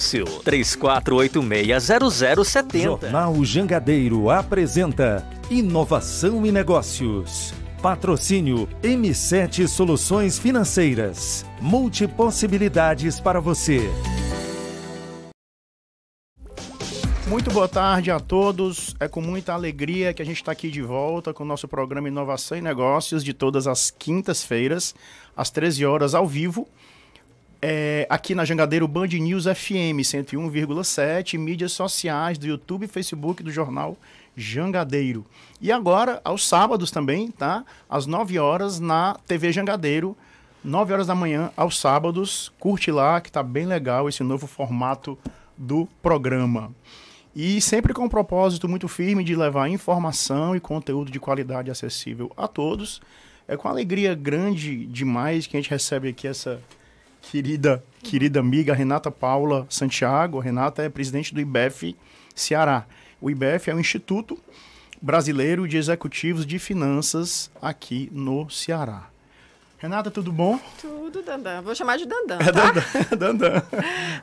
negócio. 34860070. Jornal Jangadeiro apresenta Inovação e Negócios. Patrocínio M7 Soluções Financeiras. Multipossibilidades para você. Muito boa tarde a todos. É com muita alegria que a gente está aqui de volta com o nosso programa Inovação e Negócios de todas as quintas-feiras, às 13 horas, ao vivo. Aqui na Jangadeiro Band News FM 101,7, mídias sociais do YouTube e Facebook do Jornal Jangadeiro. E agora, aos sábados também, tá? Às 9 horas na TV Jangadeiro, 9 horas da manhã, aos sábados. Curte lá, que tá bem legal esse novo formato do programa. E sempre com um propósito muito firme de levar informação e conteúdo de qualidade acessível a todos. É com alegria grande demais que a gente recebe aqui essa querida amiga Renata Paula Santiago. A Renata é presidente do IBEF Ceará. O IBEF é o Instituto Brasileiro de Executivos de Finanças aqui no Ceará. Renata, tudo bom? Tudo, Dandan. Vou chamar de Dandan, tá? Dandan.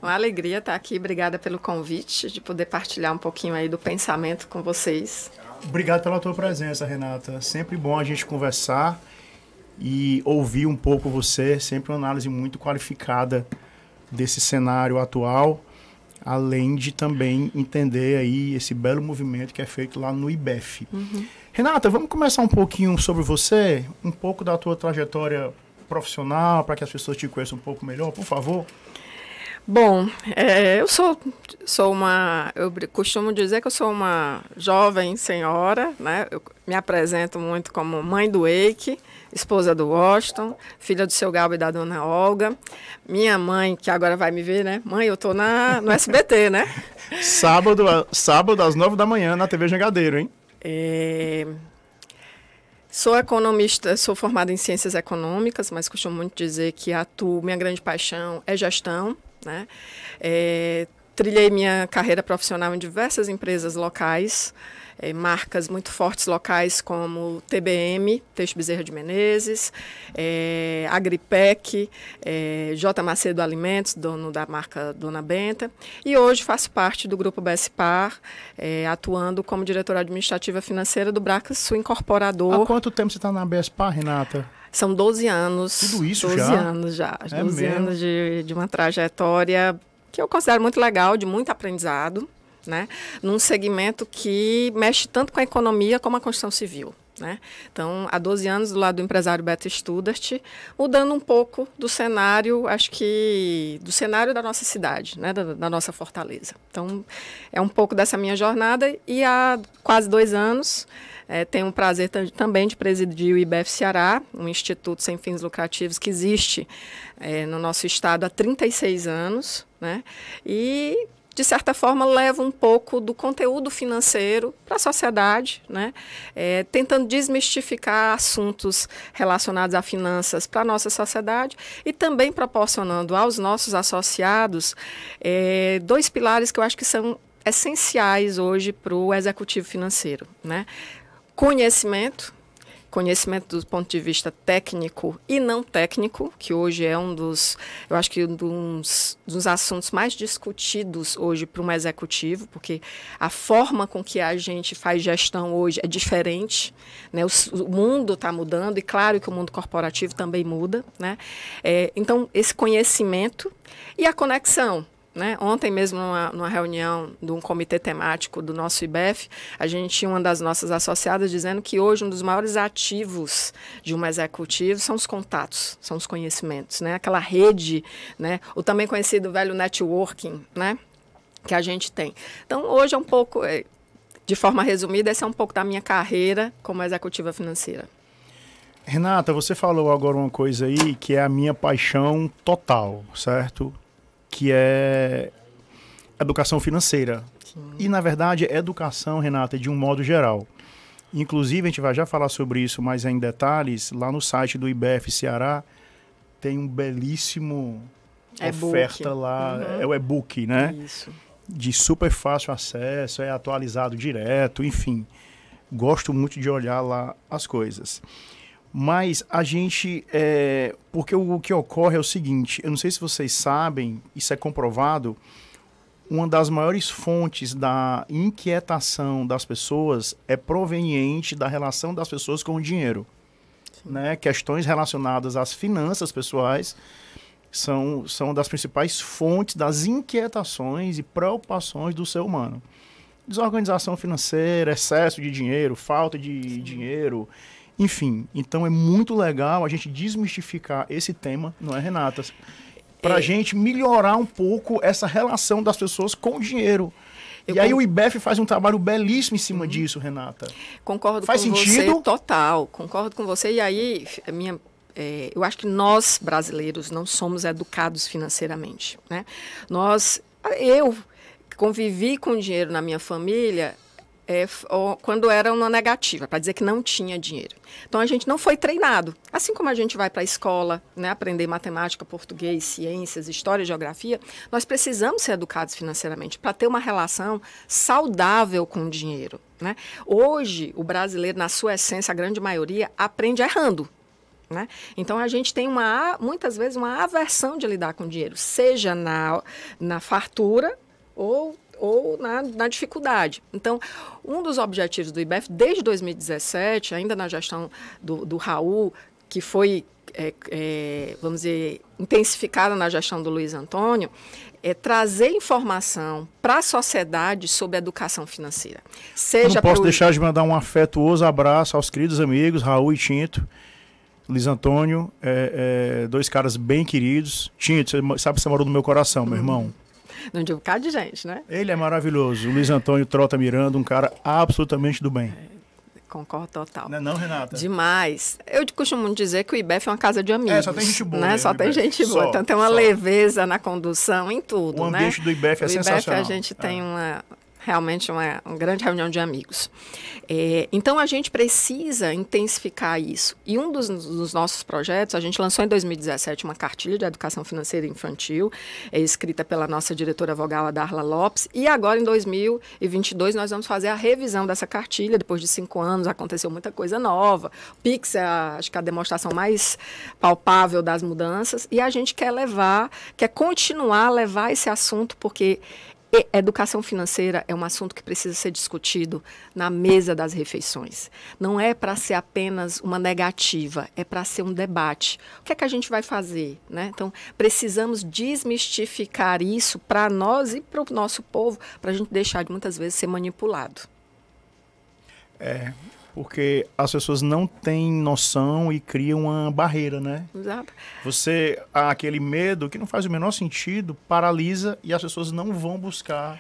Uma alegria estar aqui. Obrigada pelo convite, de poder partilhar um pouquinho aí do pensamento com vocês. Obrigado pela tua presença, Renata. Sempre bom a gente conversar e ouvir um pouco você. Sempre uma análise muito qualificada desse cenário atual, além de também entender aí esse belo movimento que é feito lá no IBEF. Uhum. Renata, vamos começar um pouquinho sobre você, um pouco da tua trajetória profissional, para que as pessoas te conheçam um pouco melhor, por favor. Bom, eu costumo dizer que eu sou uma jovem senhora, né? Eu me apresento muito como mãe do Eike, esposa do Washington, filha do seu Galba e da dona Olga. Minha mãe, que agora vai me ver, né? Mãe, eu tô no SBT, né? Sábado às 9 da manhã na TV Jangadeiro, hein? Sou economista, sou formada em ciências econômicas, mas costumo muito dizer que minha grande paixão é gestão, né? Trilhei minha carreira profissional em diversas empresas locais, marcas muito fortes locais como TBM, Teixeira Bezerra de Menezes, Agripec, J. Macedo Alimentos, dono da marca Dona Benta, e hoje faço parte do Grupo BSPAR, atuando como diretora administrativa financeira do Bracsu Incorporador. Há quanto tempo você está na BSPAR, Renata? São 12 anos. Tudo isso 12 já? 12 anos já. 12 anos de uma trajetória que eu considero muito legal, de muito aprendizado, né? Num segmento que mexe tanto com a economia como a construção civil, né? Então, há 12 anos do lado do empresário Beto Studart, mudando um pouco do cenário, acho que do cenário da nossa cidade, né? Da nossa fortaleza. Então, é um pouco dessa minha jornada e há quase 2 anos tenho o prazer também de presidir o IBEF Ceará, um instituto sem fins lucrativos que existe no nosso estado há 36 anos, né? E de certa forma, leva um pouco do conteúdo financeiro para a sociedade, né? Tentando desmistificar assuntos relacionados a finanças para a nossa sociedade e também proporcionando aos nossos associados 2 pilares que eu acho que são essenciais hoje para o executivo financeiro, né? Conhecimento do ponto de vista técnico e não técnico, que hoje é eu acho que um dos assuntos mais discutidos hoje para um executivo, porque a forma com que a gente faz gestão hoje é diferente, né? O mundo está mudando e claro que o mundo corporativo também muda, né? Então, esse conhecimento e a conexão, né? Ontem mesmo, numa reunião de um comitê temático do nosso IBEF, a gente tinha uma das nossas associadas dizendo que hoje um dos maiores ativos de um executivo são os contatos, são os conhecimentos, né? Aquela rede, né? O também conhecido velho networking, né? Que a gente tem. Então, hoje é um pouco, de forma resumida, esse é um pouco da minha carreira como executiva financeira. Renata, você falou agora uma coisa aí que é a minha paixão total, certo? Que é educação financeira. Sim. E, na verdade, educação, Renata, de um modo geral. Inclusive, a gente vai já falar sobre isso mais em detalhes. Lá no site do IBEF Ceará tem um belíssimo oferta lá. Uhum. É o e-book, né? Isso. De super fácil acesso, é atualizado direto, enfim. Gosto muito de olhar lá as coisas. Mas a gente... porque o que ocorre é o seguinte, eu não sei se vocês sabem, isso é comprovado, uma das maiores fontes da inquietação das pessoas é proveniente da relação das pessoas com o dinheiro. Né? Questões relacionadas às finanças pessoais são das principais fontes das inquietações e preocupações do ser humano. Desorganização financeira, excesso de dinheiro, falta de dinheiro, enfim. Então é muito legal a gente desmistificar esse tema, não é, Renata? Para a gente melhorar um pouco essa relação das pessoas com o dinheiro. E aí o IBEF faz um trabalho belíssimo em cima disso, Renata. Concordo faz com sentido? Você, total. Concordo com você. E aí, eu acho que nós, brasileiros, não somos educados financeiramente. Né? Eu convivi com dinheiro na minha família quando era uma negativa, para dizer que não tinha dinheiro. Então, a gente não foi treinado. Assim como a gente vai para a escola, né, aprender matemática, português, ciências, história e geografia, nós precisamos ser educados financeiramente para ter uma relação saudável com o dinheiro. Né? Hoje, o brasileiro, na sua essência, a grande maioria, aprende errando. Né? Então, a gente tem, muitas vezes, uma aversão de lidar com o dinheiro, seja na fartura ou na dificuldade. Então, um dos objetivos do IBEF, desde 2017, ainda na gestão do Raul, que foi, vamos dizer, intensificada na gestão do Luiz Antônio, é trazer informação para a sociedade sobre educação financeira. Não posso deixar de mandar um afetuoso abraço aos queridos amigos, Raul e Tinto. Luiz Antônio, dois caras bem queridos. Tinto, você sabe que você morou no meu coração, meu irmão. Não de um bocado de gente, né? Ele é maravilhoso. O Luiz Antônio Trota Miranda, um cara absolutamente do bem. Concordo total. Não é não, Renata? Demais. Eu costumo dizer que o IBEF é uma casa de amigos. Só tem gente boa. Né? Só tem gente boa. Então tem uma leveza na condução, em tudo. O ambiente do IBEF é sensacional. O IBEF a gente tem realmente uma grande reunião de amigos. Então, a gente precisa intensificar isso. E um dos nossos projetos, a gente lançou em 2017 uma cartilha de educação financeira infantil, escrita pela nossa diretora vogal, a Darla Lopes, e agora, em 2022, nós vamos fazer a revisão dessa cartilha. Depois de 5 anos, aconteceu muita coisa nova. O Pix acho que é a demonstração mais palpável das mudanças, e a gente quer continuar a levar esse assunto, porque educação financeira é um assunto que precisa ser discutido na mesa das refeições. Não é para ser apenas uma negativa, é para ser um debate. O que é que a gente vai fazer? Né? Então, precisamos desmistificar isso para nós e para o nosso povo, para a gente deixar de muitas vezes ser manipulado. Porque as pessoas não têm noção e criam uma barreira, né? Exato. Aquele medo que não faz o menor sentido, paralisa e as pessoas não vão buscar.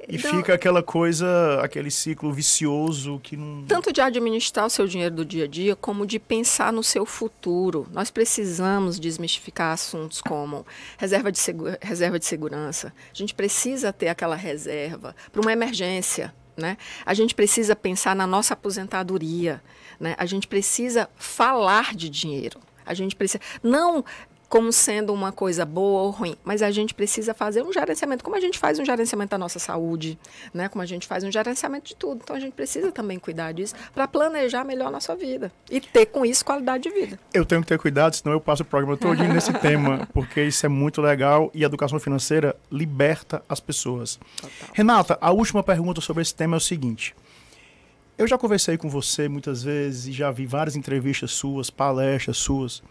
E fica aquela coisa, aquele ciclo vicioso que não... Tanto de administrar o seu dinheiro do dia a dia, como de pensar no seu futuro. Nós precisamos desmistificar assuntos como reserva de segurança. A gente precisa ter aquela reserva para uma emergência. Né? A gente precisa pensar na nossa aposentadoria, né? A gente precisa falar de dinheiro, a gente precisa, não como sendo uma coisa boa ou ruim, mas a gente precisa fazer um gerenciamento, como a gente faz um gerenciamento da nossa saúde, né? Como a gente faz um gerenciamento de tudo. Então a gente precisa também cuidar disso para planejar melhor a nossa vida e ter com isso qualidade de vida. Eu tenho que ter cuidado, senão eu passo o programa todo nesse tema, porque isso é muito legal e a educação financeira liberta as pessoas. Total. Renata, a última pergunta sobre esse tema é o seguinte. Eu já conversei com você muitas vezes e já vi várias entrevistas suas, palestras suas,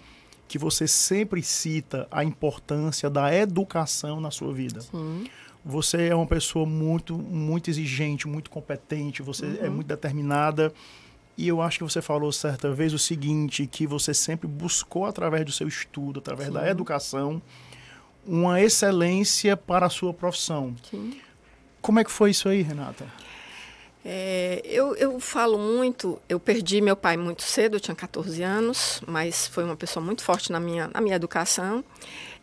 que você sempre cita a importância da educação na sua vida. Sim. Você é uma pessoa muito, muito exigente, muito competente, você é muito determinada. E eu acho que você falou certa vez o seguinte, que você sempre buscou, através do seu estudo, através da educação, uma excelência para a sua profissão. Sim. Como é que foi isso aí, Renata? Eu falo muito, eu perdi meu pai muito cedo, eu tinha 14 anos, mas foi uma pessoa muito forte na minha educação.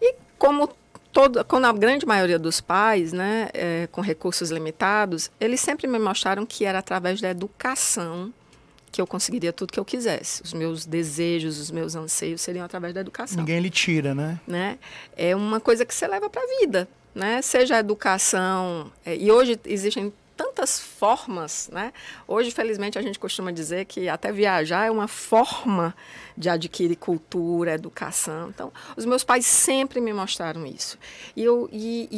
E como a grande maioria dos pais, né, com recursos limitados, eles sempre me mostraram que era através da educação que eu conseguiria tudo que eu quisesse. Os meus desejos, os meus anseios seriam através da educação. Ninguém lhe tira, né? É uma coisa que você leva para a vida, né? Seja a educação, e hoje existem tantas formas, né? Hoje, felizmente, a gente costuma dizer que até viajar é uma forma de adquirir cultura, educação. Então, os meus pais sempre me mostraram isso. E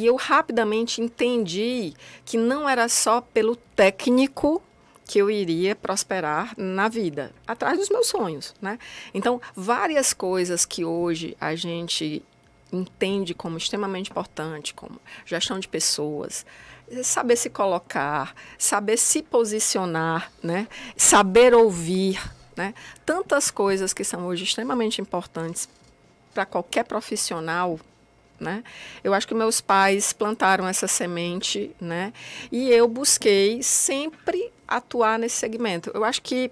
eu rapidamente entendi que não era só pelo técnico que eu iria prosperar na vida, atrás dos meus sonhos, né? Então, várias coisas que hoje a gente entende como extremamente importante, como gestão de pessoas, saber se colocar, saber se posicionar, né? Saber ouvir, né? Tantas coisas que são hoje extremamente importantes para qualquer profissional, né? Eu acho que meus pais plantaram essa semente, né? E eu busquei sempre atuar nesse segmento. Eu acho que,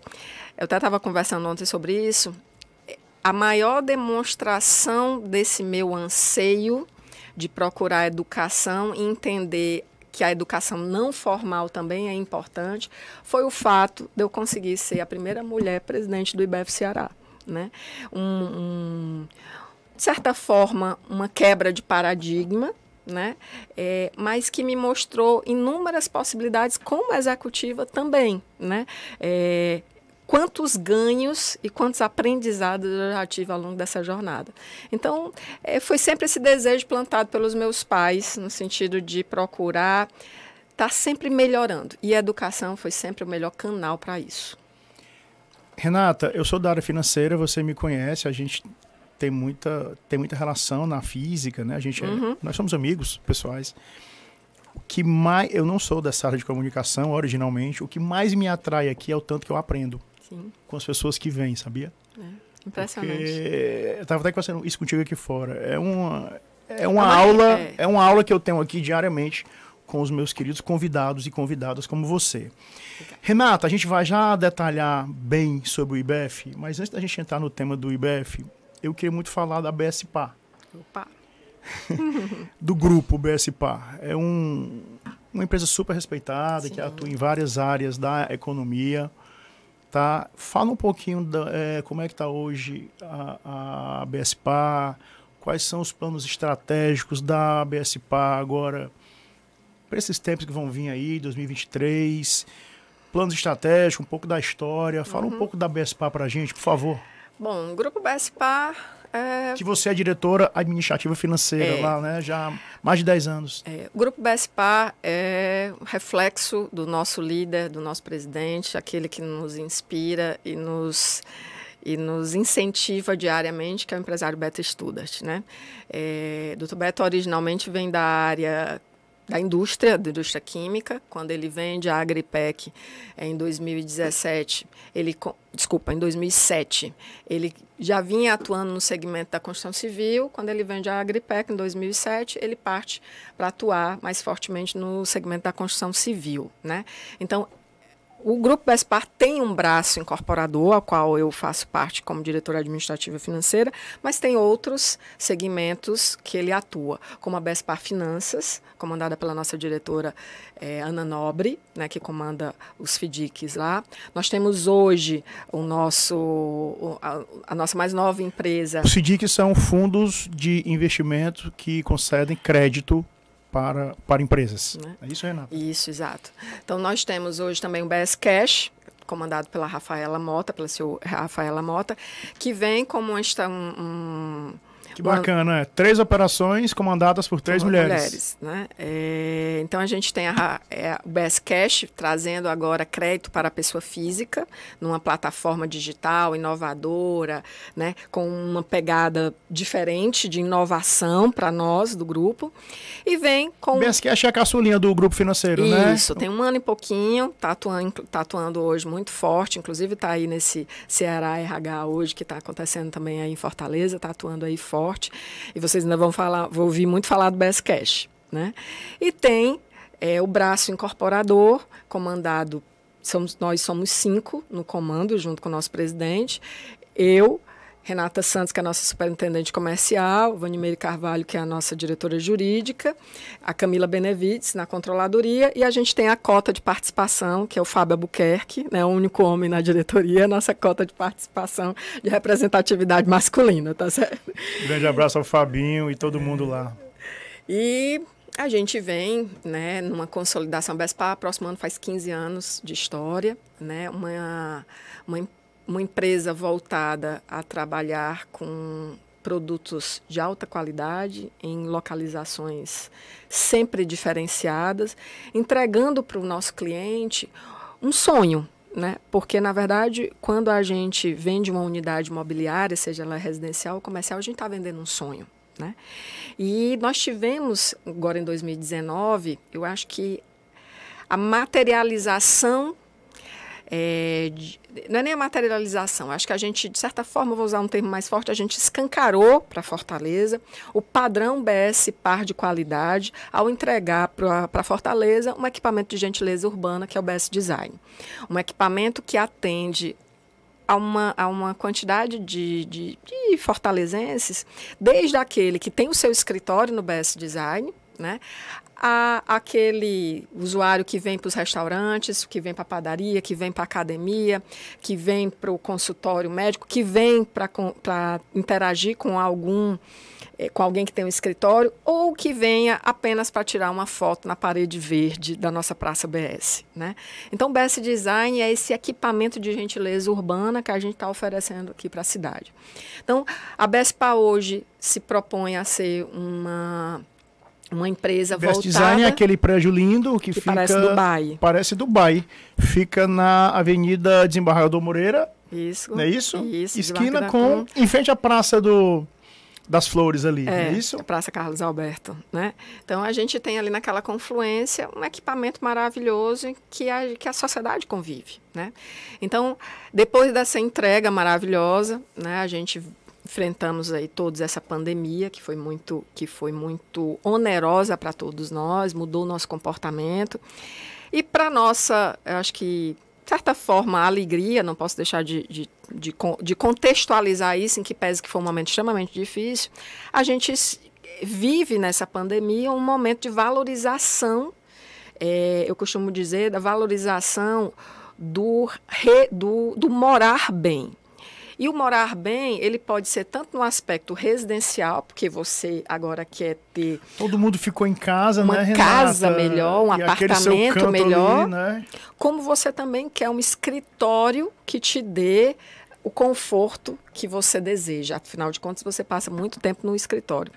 eu até estava conversando ontem sobre isso, a maior demonstração desse meu anseio de procurar educação e entender que a educação não formal também é importante, foi o fato de eu conseguir ser a primeira mulher presidente do IBF Ceará, né? De certa forma, uma quebra de paradigma, né? Mas que me mostrou inúmeras possibilidades como executiva também, né? Quantos ganhos e quantos aprendizados eu já tive ao longo dessa jornada. Então, foi sempre esse desejo plantado pelos meus pais, no sentido de procurar estar sempre melhorando. E a educação foi sempre o melhor canal para isso. Renata, eu sou da área financeira, você me conhece, a gente tem muita relação na física, né? Nós somos amigos pessoais. O que mais, eu não sou dessa área de comunicação originalmente, o que mais me atrai aqui é o tanto que eu aprendo. Sim. Com as pessoas que vêm, sabia? Impressionante. Porque eu estava até conversando isso contigo aqui fora. É uma aula que eu tenho aqui diariamente com os meus queridos convidados e convidadas como você. Renata, a gente vai já detalhar bem sobre o IBF, mas antes da gente entrar no tema do IBF, eu queria muito falar da BSPA. Opa! Do grupo BSPA. É uma empresa super respeitada, sim, que atua em várias áreas da economia. Tá? Fala um pouquinho como é que está hoje a BSPA, quais são os planos estratégicos da BSPA agora, para esses tempos que vão vir aí, 2023, planos estratégicos, um pouco da história. Fala um pouco da BSPA para a gente, por favor. Bom, o Grupo BSPA... Que você é diretora administrativa financeira lá, né? Já há mais de 10 anos. O Grupo BSPA é reflexo do nosso líder, do nosso presidente, aquele que nos inspira e nos incentiva diariamente, que é o empresário Beto Studart, né? Dr. Beto originalmente vem da área da indústria química. Quando ele vende a Agripec em 2007, em 2007, ele já vinha atuando no segmento da construção civil. Quando ele vende a Agripec em 2007, ele parte para atuar mais fortemente no segmento da construção civil, né? Então, o Grupo BSPA tem um braço incorporador, ao qual eu faço parte como diretora administrativa financeira, mas tem outros segmentos que ele atua, como a BSPA Finanças, comandada pela nossa diretora Ana Nobre, né, que comanda os FDICs lá. Nós temos hoje a nossa mais nova empresa. Os FDICs são fundos de investimento que concedem crédito para empresas. Né? É isso, Renata? Isso, exato. Então, nós temos hoje também o BS Cash, comandado pela Rafaela Mota, pela senhora Rafaela Mota, que vem como Que bacana, 3 operações comandadas por 3 mulheres. Né? Então, a gente tem o BS Cash trazendo agora crédito para a pessoa física, numa plataforma digital inovadora, né? Com uma pegada diferente de inovação para nós, do grupo. E vem com... O BS Cash é a caçulinha do grupo financeiro, né? Isso, tem 1 ano e pouquinho, está atuando hoje muito forte, inclusive está aí nesse Ceará RH hoje, que está acontecendo também aí em Fortaleza, está atuando aí forte. E vocês ainda vão ouvir muito falar do BS Cash, né? E tem o braço incorporador, comandado, nós somos 5 no comando, junto com o nosso presidente. Eu, Renata Santos, que é a nossa superintendente comercial, Vanimeire Carvalho, que é a nossa diretora jurídica, a Camila Benevides, na controladoria, e a gente tem a cota de participação, que é o Fábio Albuquerque, né, o único homem na diretoria, a nossa cota de participação de representatividade masculina, tá certo? Grande abraço ao Fabinho e todo mundo lá. E A gente vem, né, numa consolidação. A BESPA, próximo ano, faz 15 anos de história, né, uma empresa voltada a trabalhar com produtos de alta qualidade, em localizações sempre diferenciadas, entregando para o nosso cliente um sonho, né? Porque, na verdade, quando a gente vende uma unidade imobiliária, seja ela residencial ou comercial, a gente está vendendo um sonho, né? E nós tivemos, agora em 2019, eu acho que a materialização, não é nem a materialização, acho que a gente, de certa forma, vou usar um termo mais forte, a gente escancarou para Fortaleza o padrão BS Par de qualidade ao entregar para Fortaleza um equipamento de gentileza urbana, que é o BS Design. Um equipamento que atende a uma quantidade de fortalezenses, desde aquele que tem o seu escritório no BS Design, né, aquele usuário que vem para os restaurantes, que vem para a padaria, que vem para a academia, que vem para o consultório médico, que vem para interagir com alguém que tem um escritório, ou que venha apenas para tirar uma foto na parede verde da nossa Praça BS, né? Então, o BS Design é esse equipamento de gentileza urbana que a gente está oferecendo aqui para a cidade. Então, a BESPA hoje se propõe a ser uma empresa voltada... Design é aquele prédio lindo que fica... Parece Dubai. Parece Dubai. Fica na Avenida Desembargador Moreira. Isso. Não é isso? Isso. Esquina em frente à Praça das Flores ali, não é isso? A Praça Carlos Alberto, né? Então, a gente tem ali naquela confluência um equipamento maravilhoso que a sociedade convive, né? Então, depois dessa entrega maravilhosa, né, a gente... enfrentamos aí todos essa pandemia que foi muito onerosa para todos nós, mudou o nosso comportamento. E para nossa, eu acho que, de certa forma, a alegria, não posso deixar de contextualizar isso, em que pese que foi um momento extremamente difícil, a gente vive nessa pandemia um momento de valorização, eu costumo dizer, da valorização do morar bem. E o morar bem, ele pode ser tanto no aspecto residencial, porque você agora quer ter... Todo mundo ficou em casa, uma né, Renata? Casa melhor, um apartamento melhor. Ali, né? Como você também quer um escritório que te dê o conforto que você deseja. Afinal de contas, você passa muito tempo no escritório.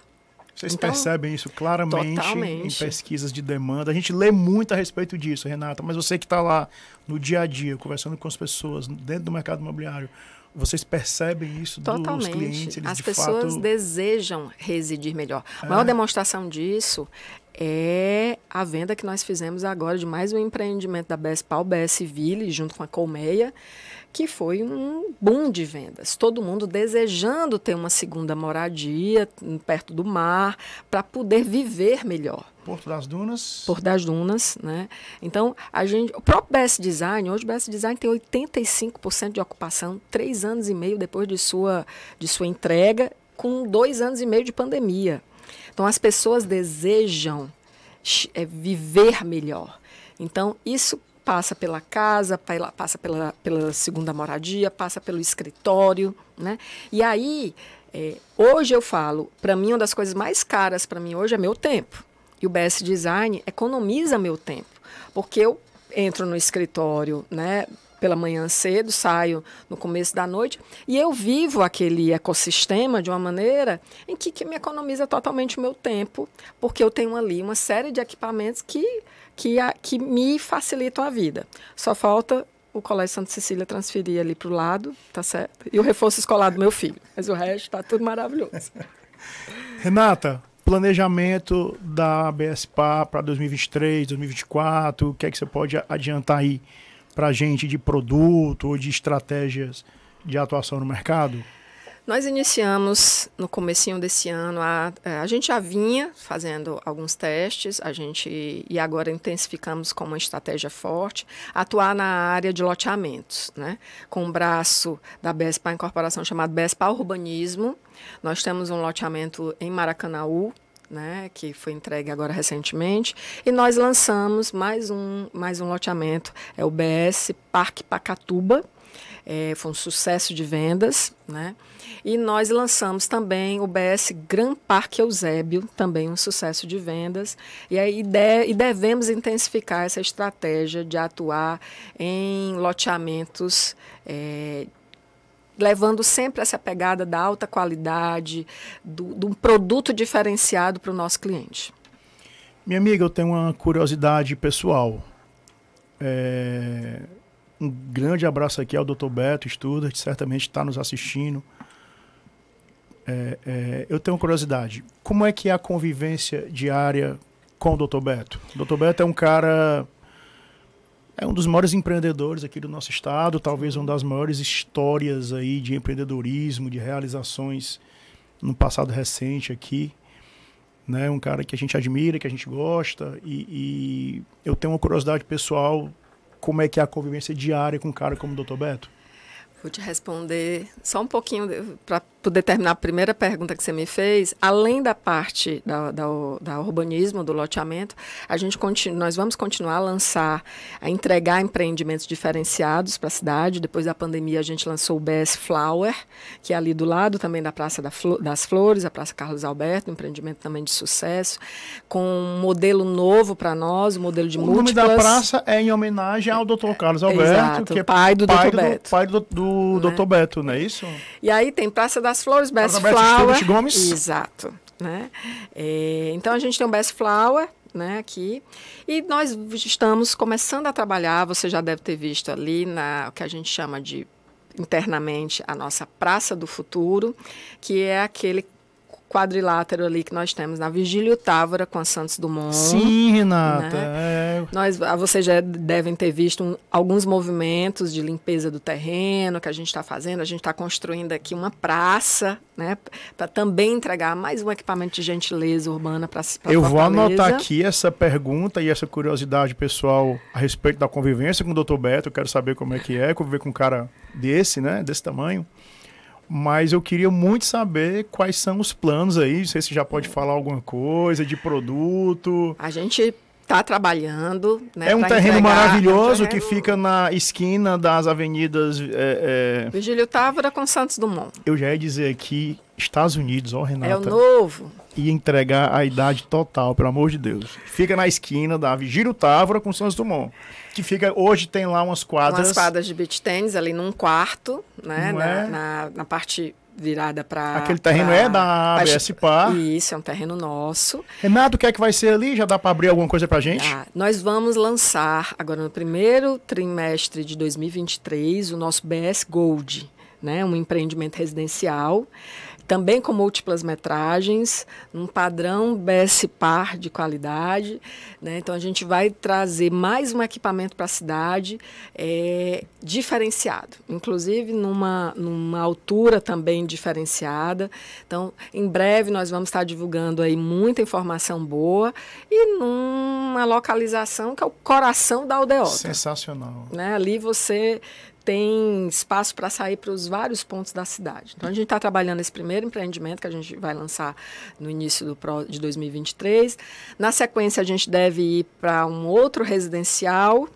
Vocês percebem isso claramente totalmente. Em pesquisas de demanda. A gente lê muito a respeito disso, Renata, mas você que está lá no dia a dia, conversando com as pessoas dentro do mercado imobiliário, vocês percebem isso dos clientes? Eles, as pessoas desejam residir melhor. A maior demonstração disso é a venda que nós fizemos agora de mais um empreendimento da BSPA, o BS Ville, junto com a Colmeia, que foi um boom de vendas. Todo mundo desejando ter uma segunda moradia perto do mar para poder viver melhor. Porto das Dunas. Porto das Dunas, né? Então, o próprio BS Design, hoje o BS Design tem 85% de ocupação, 3 anos e meio depois de sua entrega, com 2 anos e meio de pandemia. Então, as pessoas desejam viver melhor. Então, isso passa pela casa, passa pela segunda moradia, passa pelo escritório, né? E aí, hoje eu falo, para mim, uma das coisas mais caras para mim hoje é meu tempo. E o BS Design economiza meu tempo, porque eu entro no escritório, né, pela manhã cedo, saio no começo da noite, e eu vivo aquele ecossistema de uma maneira em que me economiza totalmente o meu tempo, porque eu tenho ali uma série de equipamentos que me facilitam a vida. Só falta o Colégio Santa Cecília transferir ali para o lado, tá certo? E o reforço escolar do meu filho. Mas o resto está tudo maravilhoso. Renata, planejamento da BSPA para 2023, 2024, o que é que você pode adiantar aí para a gente de produto ou de estratégias de atuação no mercado? Nós iniciamos no comecinho desse ano, a gente já vinha fazendo alguns testes, e agora intensificamos com uma estratégia forte, atuar na área de loteamentos, né? Com um braço da BSPA Incorporação chamado BSPA Urbanismo. Nós temos um loteamento em Maracanaú, né, que foi entregue agora recentemente, e nós lançamos mais um loteamento, é o BS Parque Pacatuba, foi um sucesso de vendas, né? E nós lançamos também o BS Gran Parque Eusébio, também um sucesso de vendas. E aí devemos intensificar essa estratégia de atuar em loteamentos, levando sempre essa pegada da alta qualidade, de um produto diferenciado para o nosso cliente. Minha amiga, eu tenho uma curiosidade pessoal. Um grande abraço aqui ao Dr. Beto Studart, que certamente está nos assistindo. Eu tenho uma curiosidade. Como é que é a convivência diária com o Dr. Beto? O Dr. Beto é um cara... É um dos maiores empreendedores aqui do nosso estado, talvez uma das maiores histórias aí de empreendedorismo, de realizações no passado recente aqui. Né? Um cara que a gente admira, que a gente gosta. E eu tenho uma curiosidade pessoal, como é que é a convivência diária com um cara como o Dr. Beto? Vou te responder só um pouquinho para poder terminar a primeira pergunta que você me fez. Além da parte da urbanismo, do loteamento, nós vamos continuar a entregar empreendimentos diferenciados para a cidade. Depois da pandemia, a gente lançou o BS Flower, que é ali do lado também da Praça das Flores, a Praça Carlos Alberto, um empreendimento também de sucesso, com um modelo novo para nós, um modelo de múltiplas... O nome da praça é em homenagem ao Dr. Carlos Alberto, exato, que é pai do Dr. Beto. Pai do Dr. Beto, não é isso? E aí tem Praça das Flores, Best Flower. Gomes. Exato. Né? Então a gente tem o Best Flower, né, aqui, e nós estamos começando a trabalhar, você já deve ter visto ali, o que a gente chama de, internamente, a nossa Praça do Futuro, que é aquele quadrilátero ali que nós temos na Virgílio Távora com a Santos Dumont. Sim, Renata. Né? Vocês já devem ter visto alguns movimentos de limpeza do terreno que a gente está fazendo. A gente está construindo aqui uma praça, né, para também entregar mais um equipamento de gentileza urbana para Eu vou anotar aqui essa pergunta e essa curiosidade pessoal a respeito da convivência com o Dr. Beto. Eu quero saber como é que é conviver com um cara desse, né, desse tamanho. Mas eu queria muito saber quais são os planos aí. Não sei se já pode falar alguma coisa de produto. A gente está trabalhando. Né, é um terreno maravilhoso que fica na esquina das avenidas... Virgílio Távora com Santos Dumont. Eu já ia dizer aqui, Estados Unidos, ó, Renata. É o novo. E entregar a idade total, pelo amor de Deus. Fica na esquina da Virgílio Távora com Santos Dumont. Que fica, hoje tem lá umas quadras... Umas quadras de beach tennis ali num quarto, né? Na parte virada para... Aquele terreno é da ABS Par. Isso, é um terreno nosso. Renato, o que é que vai ser ali? Já dá para abrir alguma coisa para a gente? Nós vamos lançar, agora no primeiro trimestre de 2023, o nosso BS Gold, né? Um empreendimento residencial, também com múltiplas metragens, num padrão BS Par de qualidade. Né? Então, a gente vai trazer mais um equipamento para a cidade diferenciado, inclusive numa altura também diferenciada. Então, em breve, nós vamos estar divulgando aí muita informação boa e numa localização que é o coração da aldeota. Sensacional. Né? Ali você... tem espaço para sair para os vários pontos da cidade. Então, a gente está trabalhando esse primeiro empreendimento que a gente vai lançar no início de 2023. Na sequência, a gente deve ir para um outro residencial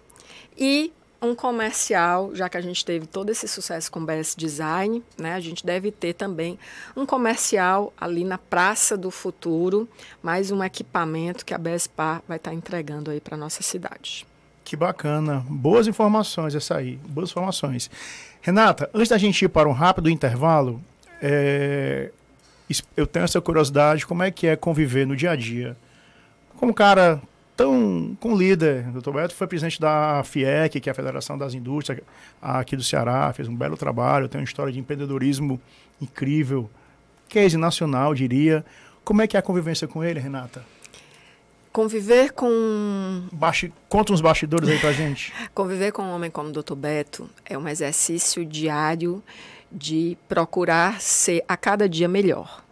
e um comercial, já que a gente teve todo esse sucesso com o BS Design, né? A gente deve ter também um comercial ali na Praça do Futuro, mais um equipamento que a BS Par vai estar entregando aí para a nossa cidade. Que bacana. Boas informações essa aí. Boas informações. Renata, antes da gente ir para um rápido intervalo, eu tenho essa curiosidade, como é que é conviver no dia a dia com um cara com líder. O Dr. Beto foi presidente da FIEC, que é a Federação das Indústrias aqui do Ceará, fez um belo trabalho, tem uma história de empreendedorismo incrível, case nacional, diria. Como é que é a convivência com ele, Renata? Conviver com... Conta uns bastidores aí pra gente. Conviver com um homem como o Dr. Beto é um exercício diário de procurar ser a cada dia melhor.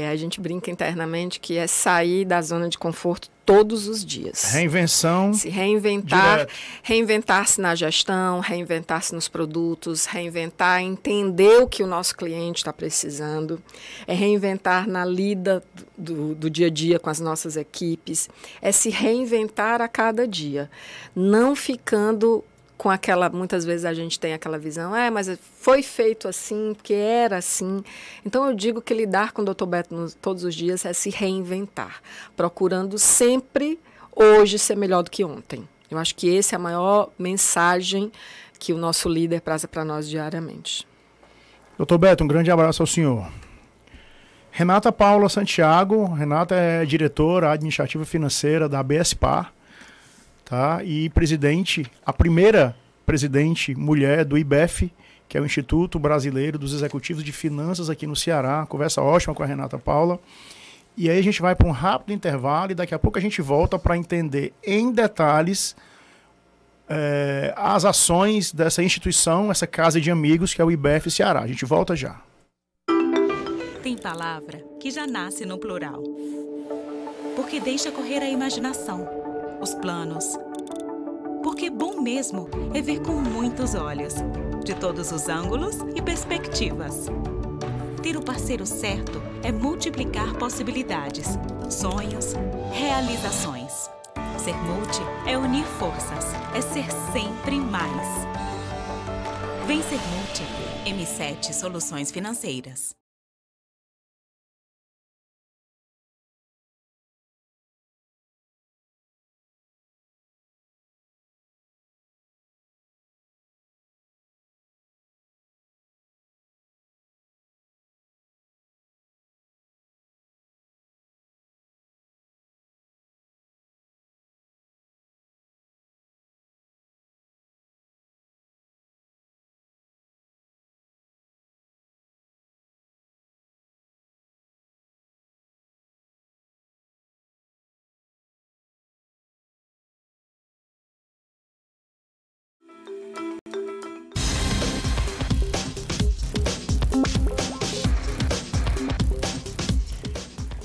A gente brinca internamente que é sair da zona de conforto todos os dias. Reinvenção. Se reinventar, reinventar-se na gestão, reinventar-se nos produtos, reinventar, entender o que o nosso cliente está precisando, reinventar na lida do dia a dia com as nossas equipes, se reinventar a cada dia, não ficando com aquela, muitas vezes a gente tem aquela visão, mas foi feito assim, porque era assim. Então eu digo que lidar com o Dr. Beto todos os dias é se reinventar, procurando sempre hoje ser melhor do que ontem. Eu acho que essa é a maior mensagem que o nosso líder passa para nós diariamente. Dr. Beto, um grande abraço ao senhor. Renata Paula Santiago. Renata é diretora administrativa financeira da BSPar, tá? E presidente, a primeira presidente mulher do IBEF, que é o Instituto Brasileiro dos Executivos de Finanças aqui no Ceará. Conversa ótima com a Renata Paula. E aí a gente vai para um rápido intervalo e daqui a pouco a gente volta para entender em detalhes as ações dessa instituição, essa casa de amigos que é o IBEF Ceará. A gente volta já. Tem palavra que já nasce no plural, porque deixa correr a imaginação, os planos. Porque bom mesmo é ver com muitos olhos, de todos os ângulos e perspectivas. Ter o parceiro certo é multiplicar possibilidades, sonhos, realizações. Ser multi é unir forças, é ser sempre mais. Vem ser multi. M7 Soluções Financeiras.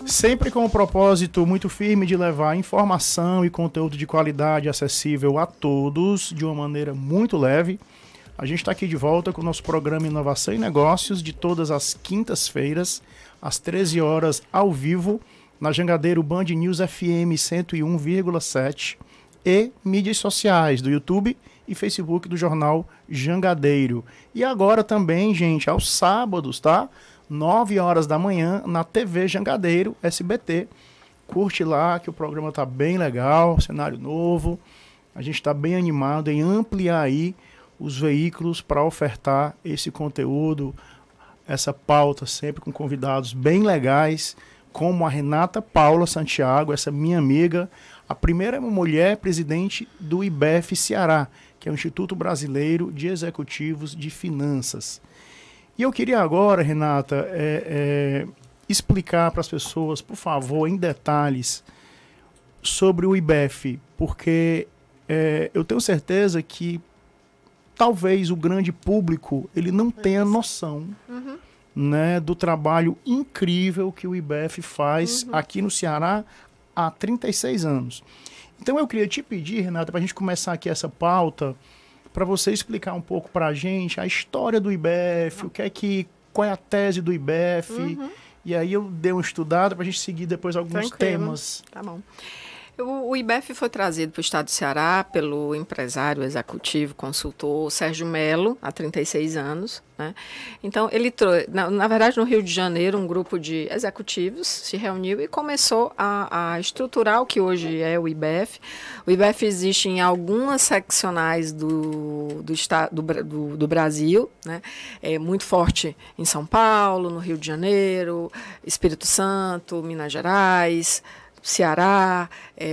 Sempre com um propósito muito firme de levar informação e conteúdo de qualidade acessível a todos de uma maneira muito leve, a gente está aqui de volta com o nosso programa Inovação e Negócios de todas as quintas-feiras, às 13 horas, ao vivo, na Jangadeiro Band News FM 101,7 e mídias sociais do YouTube e Facebook do jornal Jangadeiro. E agora também, gente, aos sábados, tá? 9 horas da manhã, na TV Jangadeiro, SBT. Curte lá, que o programa tá bem legal, cenário novo. A gente está bem animado em ampliar aí os veículos para ofertar esse conteúdo, essa pauta, sempre com convidados bem legais, como a Renata Paula Santiago, essa minha amiga, a primeira mulher presidente do IBEF Ceará, que é o Instituto Brasileiro de Executivos de Finanças. E eu queria agora, Renata, explicar para as pessoas, por favor, em detalhes, sobre o IBEF, porque eu tenho certeza que talvez o grande público ele não tenha noção né, do trabalho incrível que o IBEF faz aqui no Ceará há 36 anos. Então eu queria te pedir, Renata, para a gente começar aqui essa pauta, para você explicar um pouco para a gente a história do IBEF, qual é a tese do IBEF, e aí eu dei uma estudada para a gente seguir depois alguns temas. Tá bom. O IBEF foi trazido para o estado do Ceará pelo empresário, executivo, consultor Sérgio Melo, há 36 anos. Né? Então, ele trouxe, na verdade, no Rio de Janeiro, um grupo de executivos se reuniu e começou a estruturar o que hoje é o IBEF. O IBEF existe em algumas seccionais do Brasil, né? É muito forte em São Paulo, no Rio de Janeiro, Espírito Santo, Minas Gerais, Ceará,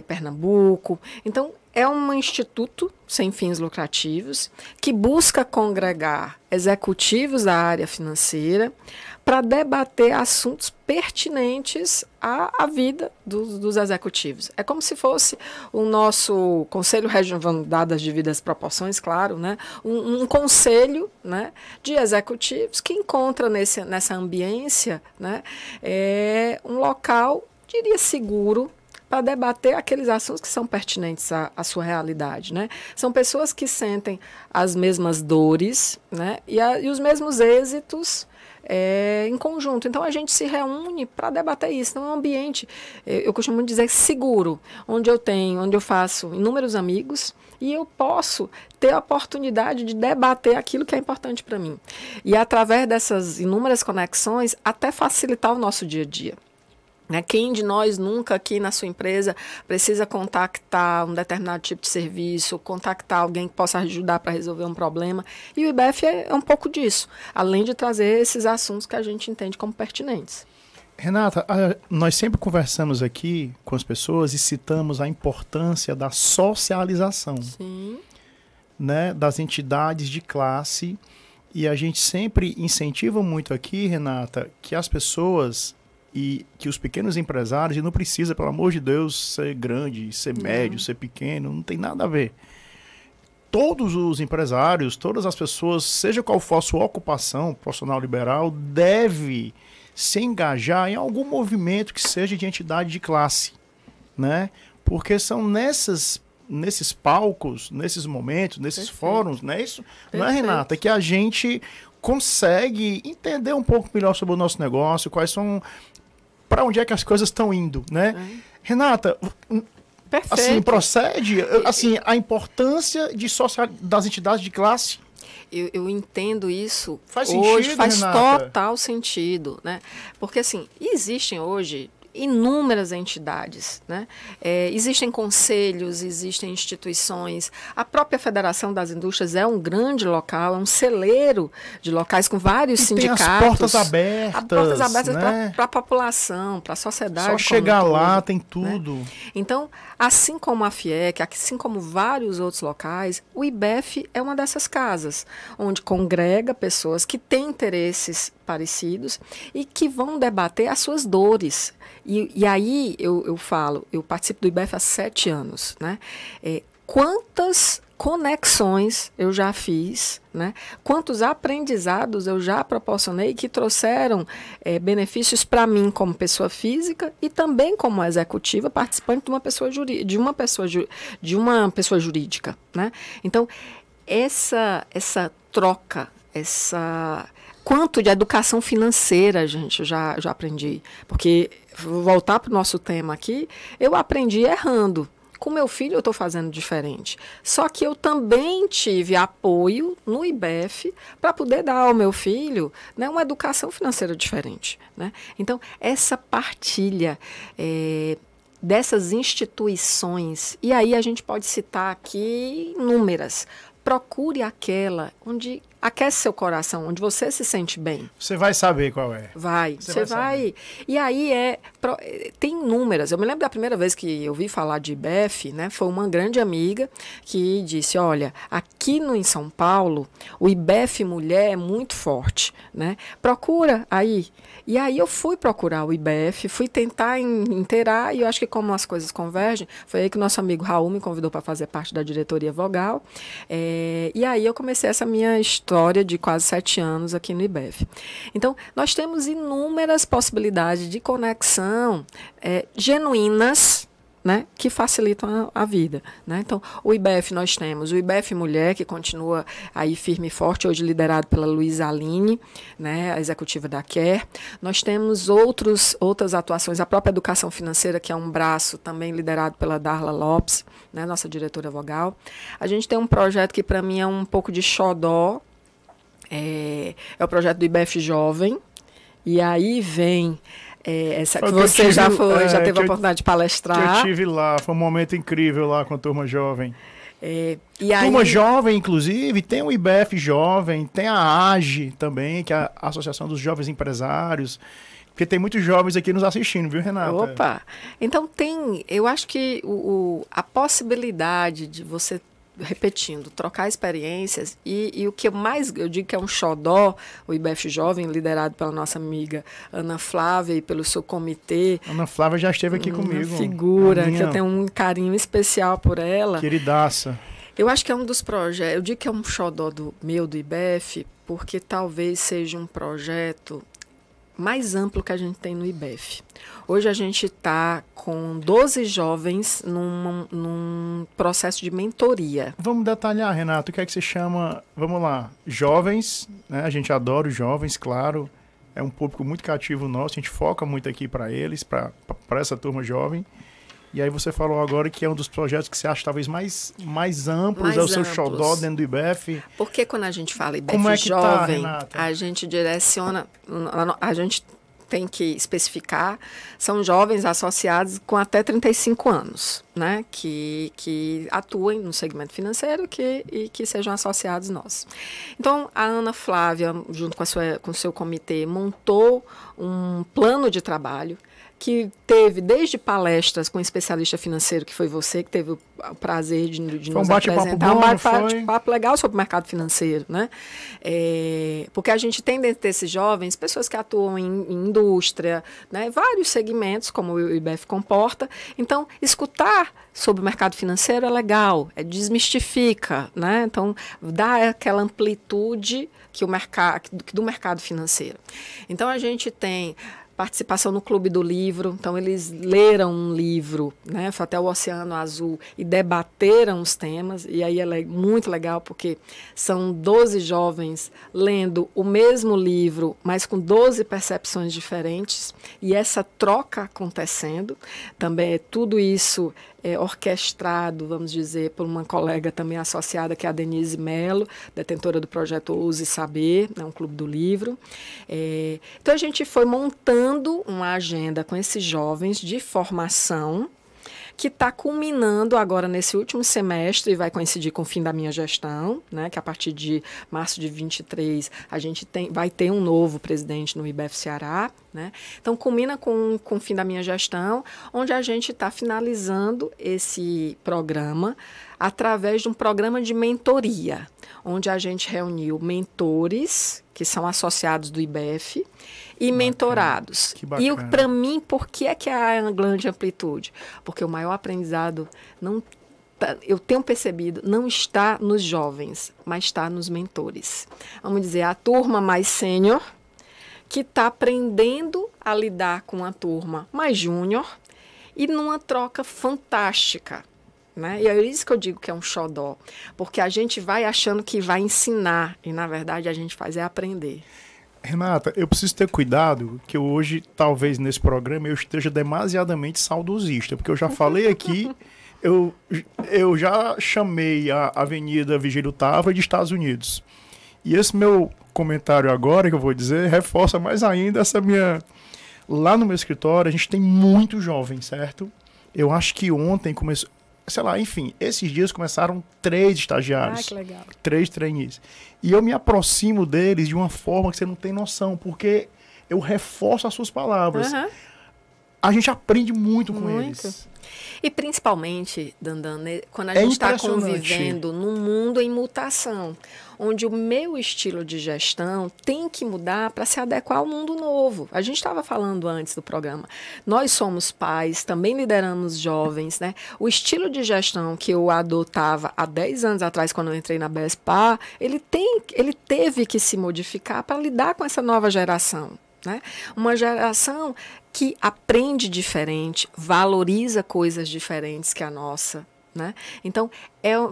Pernambuco. Então, é um instituto sem fins lucrativos que busca congregar executivos da área financeira para debater assuntos pertinentes à vida dos executivos. É como se fosse o nosso Conselho Regional, dadas as devidas proporções, claro, né? Um conselho, né, de executivos que encontra nessa ambiência, né, um local, diria, seguro para debater aqueles assuntos que são pertinentes à sua realidade, né? São pessoas que sentem as mesmas dores, né? E os mesmos êxitos em conjunto. Então, a gente se reúne para debater isso. Então, é um ambiente, eu costumo dizer, seguro, onde eu faço inúmeros amigos e eu posso ter a oportunidade de debater aquilo que é importante para mim. E, através dessas inúmeras conexões, até facilitar o nosso dia a dia. Quem de nós nunca aqui na sua empresa precisa contactar um determinado tipo de serviço, contactar alguém que possa ajudar para resolver um problema? E o IBEF é um pouco disso, além de trazer esses assuntos que a gente entende como pertinentes. Renata, nós sempre conversamos aqui com as pessoas e citamos a importância da socialização. Sim. Né, das entidades de classe, e a gente sempre incentiva muito aqui, Renata, que as pessoas e que os pequenos empresários, e não precisa, pelo amor de Deus, ser grande, ser médio, ser pequeno, não tem nada a ver. Todos os empresários, todas as pessoas, seja qual for a sua ocupação profissional liberal, deve se engajar em algum movimento que seja de entidade de classe, né? Porque são nesses palcos, nesses momentos, nesses fóruns, não é isso? Não é, Renata? Que a gente consegue entender um pouco melhor sobre o nosso negócio, quais são, para onde é que as coisas estão indo, né? Renata, assim, procede, assim, a importância das entidades de classe. Eu entendo isso. Faz hoje, sentido, faz Renata? Total sentido, né? Porque, assim, existem hoje inúmeras entidades, né? Existem conselhos, existem instituições. A própria Federação das Indústrias é um grande local, é um celeiro de locais com vários sindicatos. Tem as portas abertas. Portas abertas, né? para a população, para a sociedade. Só chegar lá, tem né? tudo. Então, assim como a FIEC, assim como vários outros locais, o IBEF é uma dessas casas, onde congrega pessoas que têm interesses parecidos e que vão debater as suas dores. E aí eu falo, eu participo do IBEF há 7 anos, né? Quantas conexões eu já fiz, né? Quantos aprendizados eu já proporcionei que trouxeram benefícios para mim como pessoa física e também como executiva, participante de uma pessoa jurídica, né? Então, essa troca, quanto de educação financeira, gente, eu já aprendi. Porque, vou voltar para o nosso tema aqui, eu aprendi errando. Com meu filho eu estou fazendo diferente. Só que eu também tive apoio no IBEF para poder dar ao meu filho, né, uma educação financeira diferente, né? Então, essa partilha dessas instituições, e aí a gente pode citar aqui inúmeras. Procure aquela onde aquece seu coração, onde você se sente bem. Você vai saber qual é. Você vai. E aí tem inúmeras. Eu me lembro da primeira vez que eu vi falar de IBEF, né? Foi uma grande amiga que disse, olha, aqui em São Paulo, o IBEF Mulher é muito forte, né? Procura aí. E aí eu fui procurar o IBEF, fui tentar inteirar, e eu acho que como as coisas convergem, foi aí que o nosso amigo Raul me convidou para fazer parte da diretoria vogal. E aí eu comecei essa minha história de quase 7 anos aqui no IBEF. Então, nós temos inúmeras possibilidades de conexão genuínas, né, que facilitam a vida, né? Então, o IBEF nós temos o IBEF Mulher, que continua aí firme e forte, hoje liderado pela Luísa Aline, né, a executiva da CARE. Nós temos outras atuações, a própria educação financeira, que é um braço também liderado pela Darla Lopes, né, nossa diretora vogal. A gente tem um projeto que para mim é um pouco de xodó, é o projeto do IBEF Jovem, e aí vem... essa que você já teve a oportunidade de palestrar. Eu tive lá, foi um momento incrível lá com a turma jovem. Turma jovem, inclusive, tem o IBEF Jovem, tem a AGE também, que é a Associação dos Jovens Empresários, porque tem muitos jovens aqui nos assistindo, viu, Renata? Opa! Então eu acho que a possibilidade de você, repetindo, trocar experiências e o que eu digo que é um xodó, o IBEF Jovem, liderado pela nossa amiga Ana Flávia e pelo seu comitê. Ana Flávia já esteve aqui comigo. Uma figura, que eu tenho um carinho especial por ela. Queridaça. Eu acho que é um dos projetos, eu digo que é um xodó do IBEF, porque talvez seja um projeto mais amplo que a gente tem no IBEF. Hoje a gente está com 12 jovens num processo de mentoria. Vamos detalhar, Renato, o que é que se chama, vamos lá, jovens, né? A gente adora os jovens, claro, é um público muito cativo nosso, a gente foca muito aqui para eles, para essa turma jovem. E aí você falou agora que é um dos projetos que você acha talvez mais amplos, é o seu xodó dentro do IBEF. Porque quando a gente fala IBEF jovem, a gente direciona, a gente tem que especificar, são jovens associados com até 35 anos, né, que atuem no segmento financeiro e que sejam associados nós. Então, a Ana Flávia, junto com o seu comitê, montou um plano de trabalho que teve desde palestras com um especialista financeiro, que foi você, que teve o prazer de nos apresentar. Um bate-papo legal sobre o mercado financeiro, né? Porque a gente tem dentro desses jovens pessoas que atuam em indústria, né? Vários segmentos, como o IBEF comporta. Então, escutar sobre o mercado financeiro é legal, desmistifica, né? Então, dá aquela amplitude do mercado financeiro. Então, a gente tem participação no Clube do Livro, então eles leram um livro, né, foi até o Oceano Azul, e debateram os temas, e aí é muito legal porque são 12 jovens lendo o mesmo livro, mas com 12 percepções diferentes, e essa troca acontecendo, também tudo isso orquestrado, vamos dizer, por uma colega também associada, que é a Denise Mello, detentora do projeto Ouse Saber, um clube do livro. Então, a gente foi montando uma agenda com esses jovens de formação, que está culminando agora nesse último semestre e vai coincidir com o fim da minha gestão, né, que a partir de março de 23 a gente vai ter um novo presidente no IBEF Ceará, né? Então, culmina com o fim da minha gestão, onde a gente está finalizando esse programa através de um programa de mentoria, onde a gente reuniu mentores, que são associados do IBEF, e mentorados. Que bacana. E para mim, por que é que há uma grande amplitude? Porque o maior aprendizado, eu tenho percebido, não está nos jovens, mas está nos mentores. Vamos dizer, a turma mais sênior, que está aprendendo a lidar com a turma mais júnior, e numa troca fantástica. Né? E é isso que eu digo que é um xodó, porque a gente vai achando que vai ensinar, e na verdade a gente faz é aprender. Renata, eu preciso ter cuidado, que hoje, talvez nesse programa, eu esteja demasiadamente saudosista, porque eu já falei aqui, eu já chamei a Avenida Vigílio Távora de Estados Unidos. E esse meu comentário agora, que eu vou dizer, reforça mais ainda essa minha... Lá no meu escritório, a gente tem muito jovem, certo? Eu acho que ontem começou... Sei lá, enfim, esses dias começaram 3 estagiários. Ah, que legal. 3 trainees. E eu me aproximo deles de uma forma que você não tem noção, porque eu reforço as suas palavras. Uhum. A gente aprende muito com eles. E principalmente, Dandan, quando a gente está convivendo num mundo em mutação, onde o meu estilo de gestão tem que mudar para se adequar ao mundo novo. A gente estava falando antes do programa. Nós somos pais, também lideramos jovens, né? O estilo de gestão que eu adotava há 10 anos atrás, quando eu entrei na BESPA, ele teve que se modificar para lidar com essa nova geração. Né? Uma geração que aprende diferente, valoriza coisas diferentes que a nossa. Né? Então,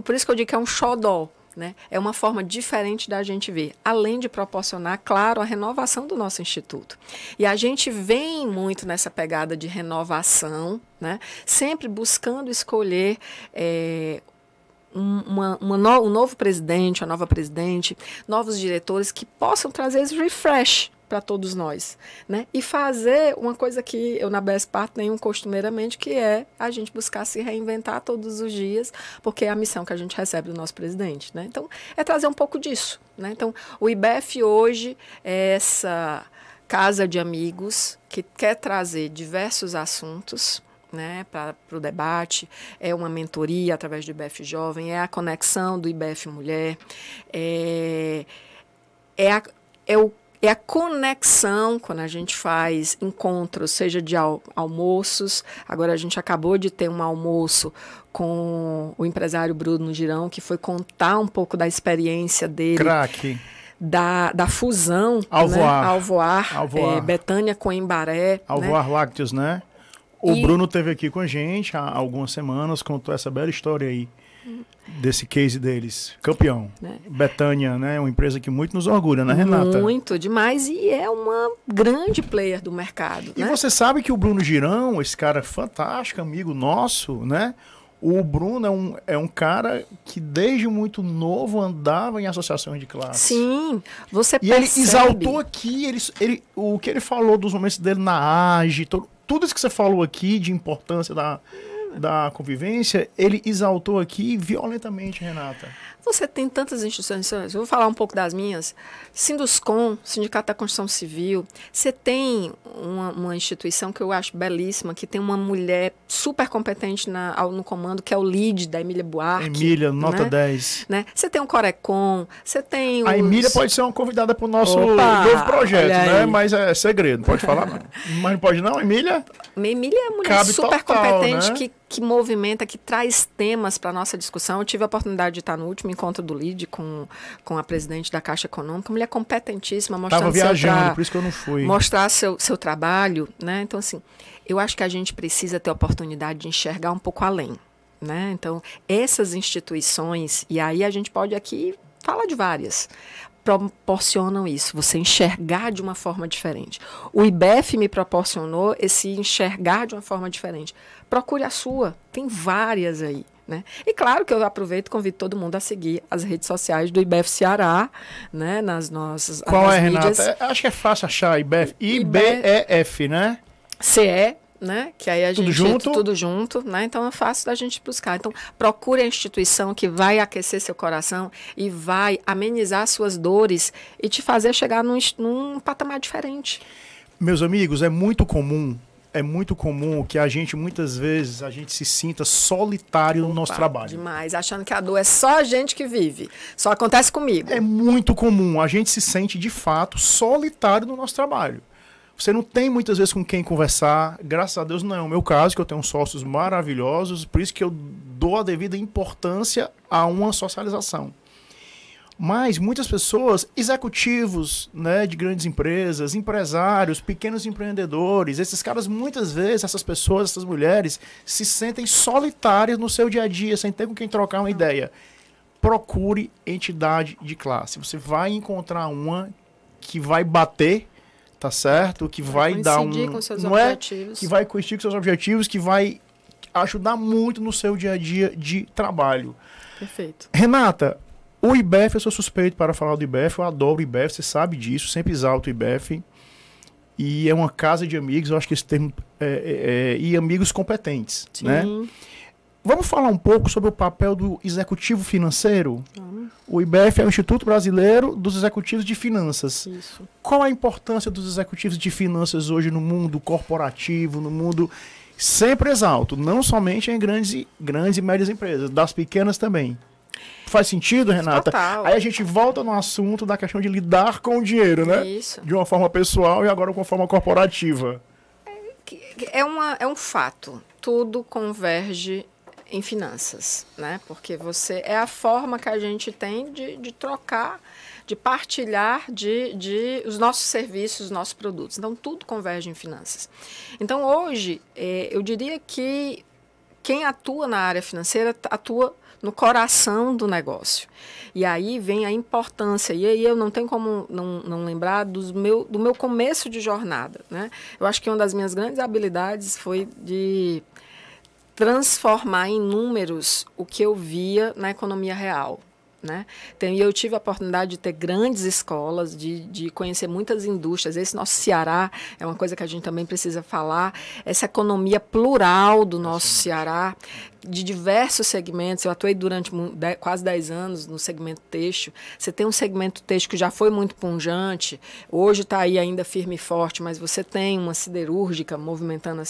por isso que eu digo que é um xodó. Né? É uma forma diferente da gente ver, além de proporcionar, claro, a renovação do nosso instituto. E a gente vem muito nessa pegada de renovação, né? Sempre buscando escolher um novo presidente, uma nova presidente, novos diretores que possam trazer esse refresh para todos nós, né? E fazer uma coisa que eu na BESPA tenho costumeiramente, que é a gente buscar se reinventar todos os dias, porque é a missão que a gente recebe do nosso presidente, né? Então, é trazer um pouco disso, né? Então, o IBEF hoje é essa casa de amigos que quer trazer diversos assuntos, né, para o debate, é uma mentoria através do IBEF Jovem, é a conexão do IBEF Mulher, é a conexão quando a gente faz encontros, seja de almoços. Agora a gente acabou de ter um almoço com o empresário Bruno Girão, que foi contar um pouco da experiência dele. Craque. Da fusão, Alvoar. Né? Alvoar. Betânia com Embaré. Alvoar, né? Lácteos, né? O Bruno esteve aqui com a gente há algumas semanas, contou essa bela história aí, desse case deles. Campeão. Betânia, né? Uma empresa que muito nos orgulha, né, Renata? Muito, demais. E é uma grande player do mercado. E você sabe que o Bruno Girão, esse cara fantástico, amigo nosso, né? O Bruno é um cara que desde muito novo andava em associações de classe. Sim, você percebe. E ele exaltou aqui, o que ele falou dos momentos dele na AGE, tudo isso que você falou aqui de importância da convivência, ele exaltou aqui violentamente, Renata. Você tem tantas instituições, eu vou falar um pouco das minhas. Sinduscom, Sindicato da Construção Civil. Você tem uma instituição que eu acho belíssima, que tem uma mulher super competente no comando, que é o LEAD, da Emília Buarque. Emília, nota 10. Né? Você tem o Corecon, você tem A Emília pode ser uma convidada para o nosso novo projeto, né? Mas é segredo, não pode falar não. Mas não pode não, Emília? Emília é uma mulher super competente, né? que movimenta, que traz temas para a nossa discussão. Eu tive a oportunidade de estar no último encontro do LEAD com a presidente da Caixa Econômica, uma mulher competentíssima, mostrando viajando, por isso que eu não fui. Mostrar seu trabalho, né? Então, assim, eu acho que a gente precisa ter a oportunidade de enxergar um pouco além, né? Então, essas instituições, e aí a gente pode aqui falar de várias, proporcionam isso, você enxergar de uma forma diferente. O IBEF me proporcionou esse enxergar de uma forma diferente. Procure a sua, tem várias aí. Né? E claro que eu aproveito e convido todo mundo a seguir as redes sociais do IBEF Ceará, né? Nas nossas Qual é, Renata? Acho que é fácil achar IBEF. IBEF, né? CE, né? Que aí a tudo gente junto? Tudo junto, né? Então é fácil da gente buscar. Então procure a instituição que vai aquecer seu coração e vai amenizar suas dores e te fazer chegar num patamar diferente. Meus amigos, é muito comum que a gente, muitas vezes, se sinta solitário no nosso trabalho. Demais, achando que a dor é só a gente que vive. Só acontece comigo. É muito comum, a gente se sente, de fato, solitário no nosso trabalho. Você não tem, muitas vezes, com quem conversar. Graças a Deus, não é o meu caso, que eu tenho sócios maravilhosos, por isso que eu dou a devida importância a uma socialização. Mas muitas pessoas, executivos, né, de grandes empresas, empresários, pequenos empreendedores, esses caras, muitas vezes, essas pessoas, essas mulheres, se sentem solitárias no seu dia a dia, sem ter com quem trocar uma ideia. Procure entidade de classe. Você vai encontrar uma que vai bater, tá certo? Que vai dar com seus objetivos. Que vai coincidir com seus objetivos, que vai ajudar muito no seu dia a dia de trabalho. Perfeito. Renata, o IBEF, eu sou suspeito para falar do IBEF, eu adoro o IBEF, você sabe disso, sempre exalto o IBEF. E é uma casa de amigos, eu acho que esse termo e amigos competentes. Sim. Né? Vamos falar um pouco sobre o papel do executivo financeiro? O IBEF é o Instituto Brasileiro dos Executivos de Finanças. Isso. Qual a importância dos executivos de finanças hoje no mundo corporativo, no mundo sempre exalto, não somente em grandes e médias empresas, das pequenas também? Faz sentido, Renata? Total. Aí a gente volta no assunto da questão de lidar com o dinheiro, né? Isso. De uma forma pessoal e agora com uma forma corporativa. É um fato. Tudo converge em finanças, né? Porque é a forma que a gente tem de trocar, de partilhar os nossos serviços, os nossos produtos. Então, tudo converge em finanças. Então, hoje, eu diria que quem atua na área financeira atua no coração do negócio. E aí vem a importância. E aí eu não tenho como não lembrar do meu começo de jornada, né? Eu acho que uma das minhas grandes habilidades foi de transformar em números o que eu via na economia real. Né? Então, eu tive a oportunidade de ter grandes escolas, de conhecer muitas indústrias. Esse nosso Ceará é uma coisa que a gente também precisa falar, essa economia plural do nosso Ceará, de diversos segmentos. Eu atuei durante quase 10 anos no segmento têxtil. Você tem um segmento têxtil que já foi muito pujante, hoje está aí ainda firme e forte, mas você tem uma siderúrgica movimentando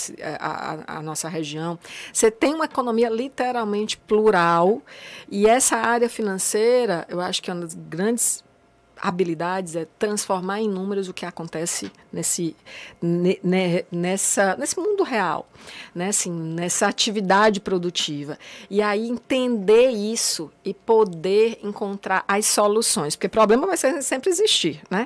a nossa região. Você tem uma economia literalmente plural, e essa área financeira, eu acho que é uma das grandes habilidades é transformar em números o que acontece nesse mundo real, né? Assim, nessa atividade produtiva. E aí entender isso e poder encontrar as soluções, porque problema vai sempre existir, né?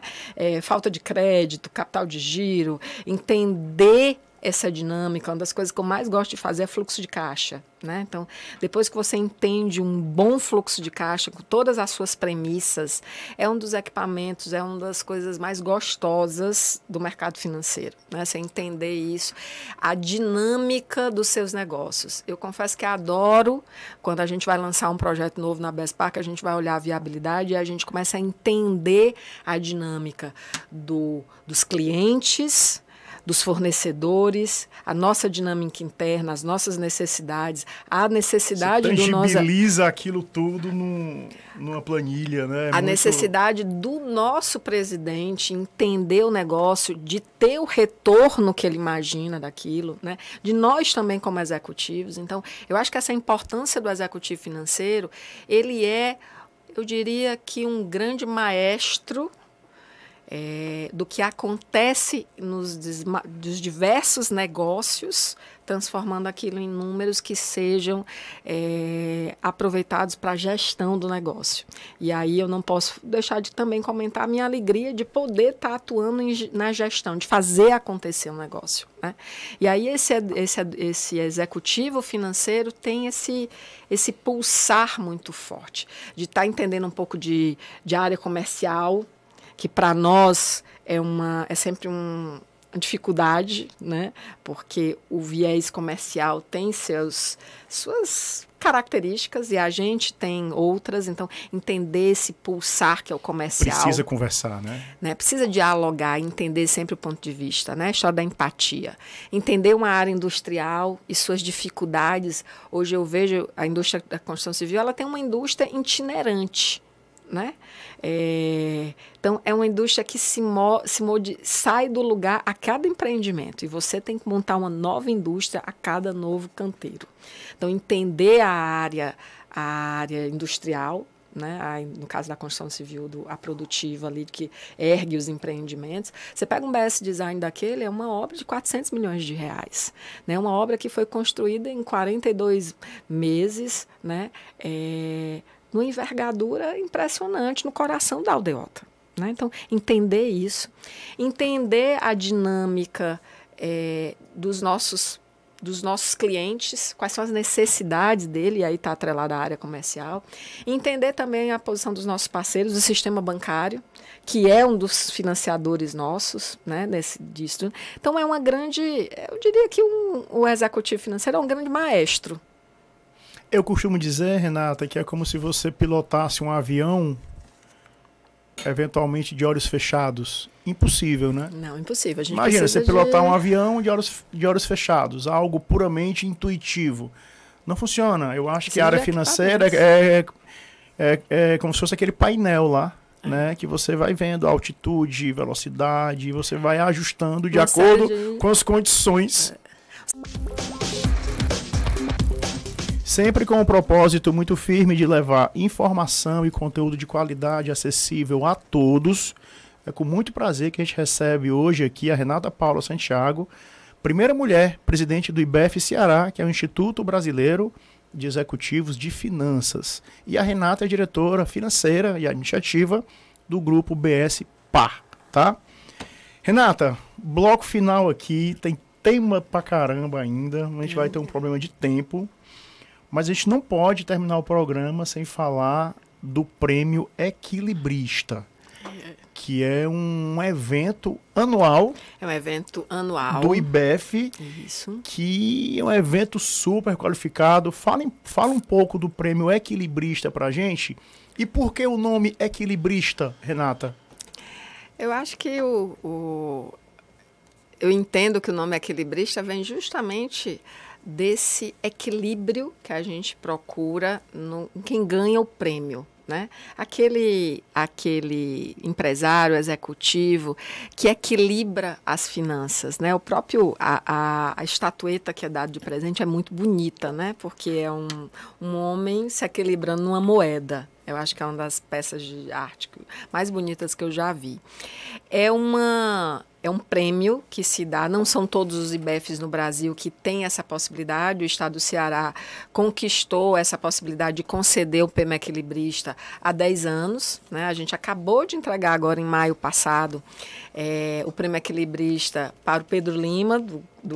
Falta de crédito, capital de giro, entender essa dinâmica, uma das coisas que eu mais gosto de fazer é fluxo de caixa, né? Então, depois que você entende um bom fluxo de caixa, com todas as suas premissas, é um dos equipamentos, é uma das coisas mais gostosas do mercado financeiro, né? Você entender isso, a dinâmica dos seus negócios. Eu confesso que adoro quando a gente vai lançar um projeto novo na Bespark, a gente vai olhar a viabilidade e a gente começa a entender a dinâmica dos clientes, dos fornecedores, a nossa dinâmica interna, as nossas necessidades, a necessidade do nosso... tangibiliza aquilo tudo numa planilha, né? Necessidade do nosso presidente entender o negócio, de ter o retorno que ele imagina daquilo, né? De nós também como executivos. Então, eu acho que essa importância do executivo financeiro, ele é, eu diria que um grande maestro do que acontece dos diversos negócios, transformando aquilo em números que sejam aproveitados para a gestão do negócio. E aí eu não posso deixar de também comentar a minha alegria de poder estar atuando na gestão, de fazer acontecer um negócio, né? E aí esse executivo financeiro tem esse pulsar muito forte, de estar entendendo um pouco de área comercial, que para nós é sempre uma dificuldade, né? Porque o viés comercial tem suas características e a gente tem outras, então entender esse pulsar que é o comercial. Precisa conversar, né? Precisa dialogar, entender sempre o ponto de vista, né? A história da empatia. Entender uma área industrial e suas dificuldades. Hoje eu vejo a indústria da construção civil, ela tem uma indústria itinerante, né? Então, é uma indústria que sai do lugar a cada empreendimento e você tem que montar uma nova indústria a cada novo canteiro. Então, entender a área industrial, né? No caso da construção civil, a produtiva ali, que ergue os empreendimentos. Você pega um BS Design daquele, é uma obra de 400 milhões de reais. Né? Uma obra que foi construída em 42 meses, né? Numa envergadura impressionante no coração da aldeota, né? Então, entender isso, entender a dinâmica dos nossos clientes, quais são as necessidades dele, e aí está atrelada à área comercial, entender também a posição dos nossos parceiros, do sistema bancário, que é um dos financiadores nossos, né, disso. Então, é uma grande, eu diria que o executivo financeiro é um grande maestro. Eu costumo dizer, Renata, que é como se você pilotasse um avião, eventualmente de olhos fechados. Impossível, né? Não, impossível. A gente imagina você pilotar um avião de olhos fechados, algo puramente intuitivo. Não funciona. Eu acho que a área financeira é como se fosse aquele painel lá, né? Que você vai vendo altitude, velocidade, você vai ajustando de acordo com as condições. Sempre com um propósito muito firme de levar informação e conteúdo de qualidade acessível a todos. É com muito prazer que a gente recebe hoje aqui a Renata Paula Santiago, primeira mulher presidente do IBEF Ceará, que é o Instituto Brasileiro de Executivos de Finanças. E a Renata é diretora financeira e administrativa do grupo BS Par, tá? Renata, bloco final aqui, tem tema pra caramba ainda, a gente vai ter um problema de tempo. Mas a gente não pode terminar o programa sem falar do Prêmio Equilibrista, que é um evento anual. É um evento anual do IBEF, isso, que é um evento super qualificado. Fala um pouco do Prêmio Equilibrista para a gente. E por que o nome Equilibrista, Renata? Eu acho que eu entendo que o nome Equilibrista vem justamente desse equilíbrio que a gente procura em quem ganha o prêmio, né? Aquele empresário executivo que equilibra as finanças, né? O próprio a estatueta que é dada de presente é muito bonita, né? Porque é um homem se equilibrando numa moeda. Eu acho que é uma das peças de arte mais bonitas que eu já vi. É um prêmio que se dá, não são todos os IBEFs no Brasil que têm essa possibilidade. O Estado do Ceará conquistou essa possibilidade de conceder o prêmio Equilibrista há 10 anos. Né? A gente acabou de entregar agora, em maio passado, o prêmio Equilibrista para o Pedro Lima, do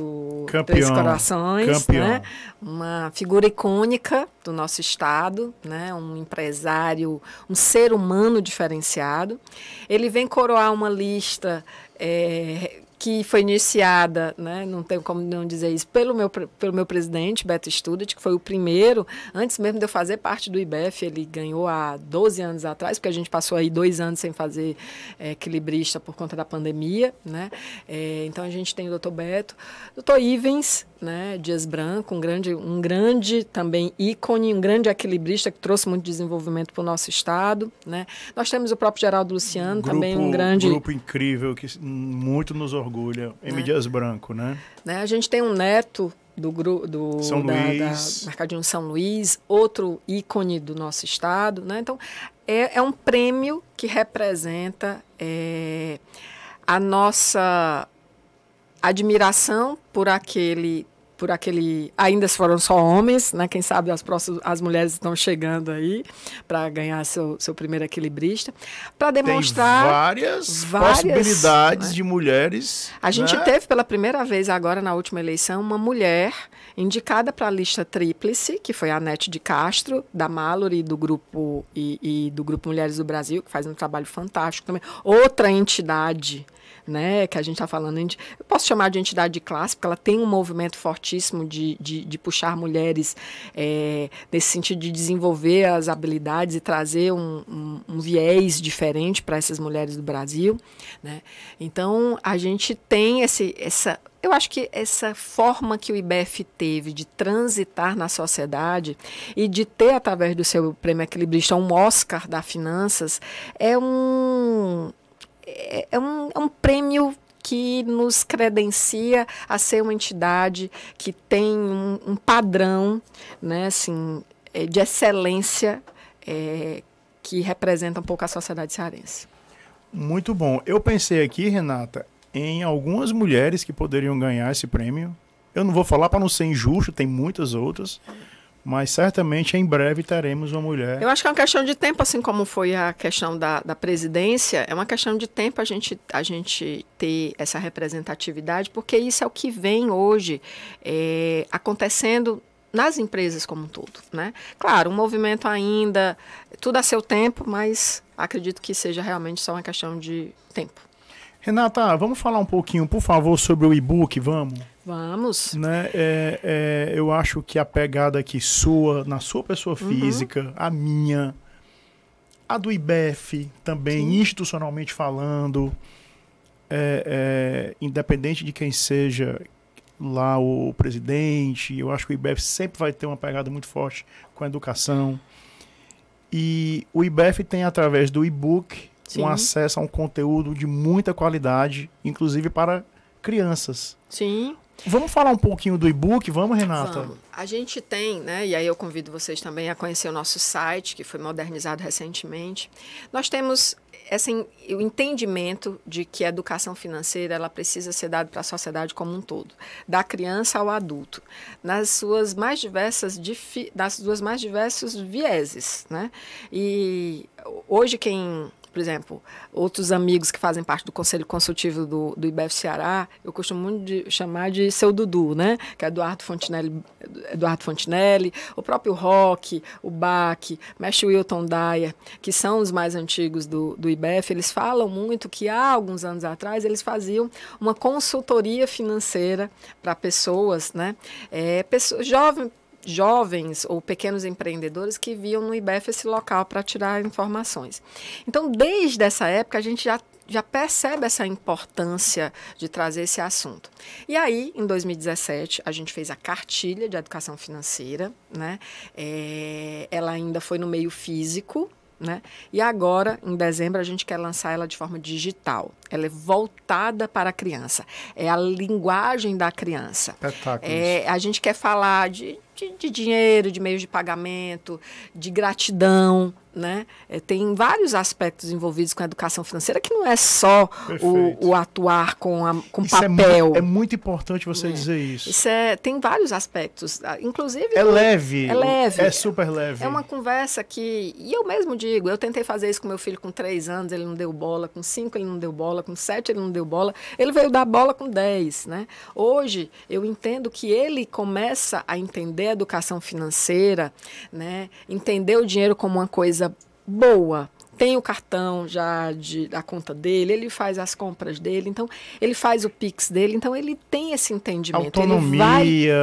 Três Corações, né? Uma figura icônica do nosso estado, né? Um empresário, um ser humano diferenciado. Ele vem coroar uma lista que foi iniciada, né, não tenho como não dizer isso, pelo meu presidente, Beto Studat, que foi o primeiro, antes mesmo de eu fazer parte do IBEF, ele ganhou há 12 anos atrás, porque a gente passou aí 2 anos sem fazer equilibrista por conta da pandemia, né? Então a gente tem o Dr. Beto, Dr. Ivens, né, Dias Branco, um grande também ícone, um grande equilibrista que trouxe muito desenvolvimento para o nosso estado, né? Nós temos o próprio Geraldo Luciano, também um grande... grupo incrível que muito nos orgulha, M. Dias Branco, né? A gente tem um neto do da Mercadinho São Luís, outro ícone do nosso estado, né? Então é um prêmio que representa a nossa admiração por aquele, ainda foram só homens, né? Quem sabe as mulheres estão chegando aí para ganhar seu primeiro equilibrista, para demonstrar várias possibilidades, né, de mulheres. A gente teve pela primeira vez agora na última eleição uma mulher indicada para a lista tríplice, que foi a Anete de Castro, da Mallory do grupo e do Grupo Mulheres do Brasil, que faz um trabalho fantástico também. Outra entidade, né, que a gente está falando, eu posso chamar de entidade de classe, porque ela tem um movimento fortíssimo de puxar mulheres nesse sentido de desenvolver as habilidades e trazer um viés diferente para essas mulheres do Brasil, né? Então, a gente tem eu acho que essa forma que o IBEF teve de transitar na sociedade e de ter, através do seu prêmio equilibrista, um Oscar das finanças, é um prêmio que nos credencia a ser uma entidade que tem um padrão, né, assim, de excelência que representa um pouco a sociedade cearense. Muito bom. Eu pensei aqui, Renata, em algumas mulheres que poderiam ganhar esse prêmio. Eu não vou falar para não ser injusto, tem muitas outras, mas certamente em breve teremos uma mulher. Eu acho que é uma questão de tempo, assim como foi a questão da presidência, é uma questão de tempo a gente ter essa representatividade, porque isso é o que vem hoje acontecendo nas empresas como um todo, né? Claro, um movimento ainda, tudo a seu tempo, mas acredito que seja realmente só uma questão de tempo. Renata, vamos falar um pouquinho, por favor, sobre o e-book, vamos? Vamos. Né? Eu acho que a pegada aqui na sua pessoa física, a minha, a do IBEF também, sim, institucionalmente falando, independente de quem seja lá o presidente, eu acho que o IBEF sempre vai ter uma pegada muito forte com a educação. E o IBEF tem, através do e-book, sim, um acesso a um conteúdo de muita qualidade, inclusive para crianças. Sim. Vamos falar um pouquinho do e-book, vamos, Renata? Vamos. A gente tem, né, e aí eu convido vocês também a conhecer o nosso site, que foi modernizado recentemente. Nós temos o entendimento de que a educação financeira ela precisa ser dada para a sociedade como um todo, da criança ao adulto, nas suas mais diversos vieses, né? E hoje por exemplo, outros amigos que fazem parte do Conselho Consultivo do IBEF Ceará, eu costumo muito chamar de seu Dudu, né? Que é Eduardo Fontinelli, o próprio Roque, o Bach, Mestre Wilton Dyer, que são os mais antigos do IBEF, eles falam muito que há alguns anos atrás eles faziam uma consultoria financeira para pessoas, né? Jovens ou pequenos empreendedores que viam no IBEF esse local para tirar informações. Então, desde essa época, a gente já percebe essa importância de trazer esse assunto. E aí, em 2017, a gente fez a cartilha de educação financeira, né? Ela ainda foi no meio físico, né? E agora, em dezembro, a gente quer lançar ela de forma digital. Ela é voltada para a criança. É a linguagem da criança. Espetáculo. A gente quer falar de de dinheiro, de meios de pagamento, de gratidão, né? Tem vários aspectos envolvidos com a educação financeira, que não é só o atuar com papel. É muito importante você dizer isso. Tem vários aspectos. Inclusive... É leve. É leve. É super leve. É uma conversa que... E eu mesmo digo, eu tentei fazer isso com meu filho com 3 anos, ele não deu bola. Com 5 ele não deu bola. Com 7 ele não deu bola. Ele veio dar bola com 10, né? Hoje, eu entendo que ele começa a entender a educação financeira, né? Entender o dinheiro como uma coisa boa. Tem o cartão já da conta dele, ele faz as compras dele, então ele faz o Pix dele, então ele tem esse entendimento. Autonomia.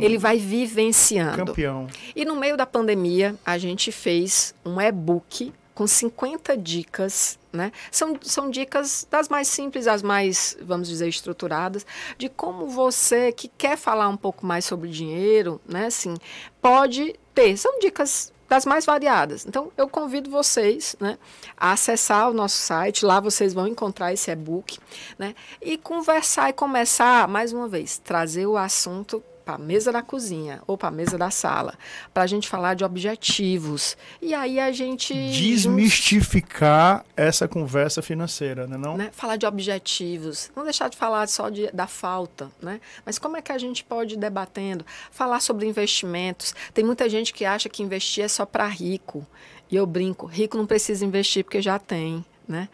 Ele vai vivenciando. Campeão. E no meio da pandemia, a gente fez um e-book com 50 dicas, né? São dicas das mais simples, as mais, vamos dizer, estruturadas, de como você que quer falar um pouco mais sobre dinheiro, né, assim, pode ter. São dicas das mais variadas. Então, eu convido vocês, né, a acessar o nosso site, lá vocês vão encontrar esse e-book, né, e conversar e começar, mais uma vez, trazer o assunto para a mesa da cozinha ou para a mesa da sala, para a gente falar de objetivos. E aí a gente... Desmistificar essa conversa financeira, não? Né? Falar de objetivos. Não deixar de falar só da falta, né? Mas como é que a gente pode ir debatendo? Falar sobre investimentos. Tem muita gente que acha que investir é só para rico. E eu brinco, rico não precisa investir porque já tem. Né?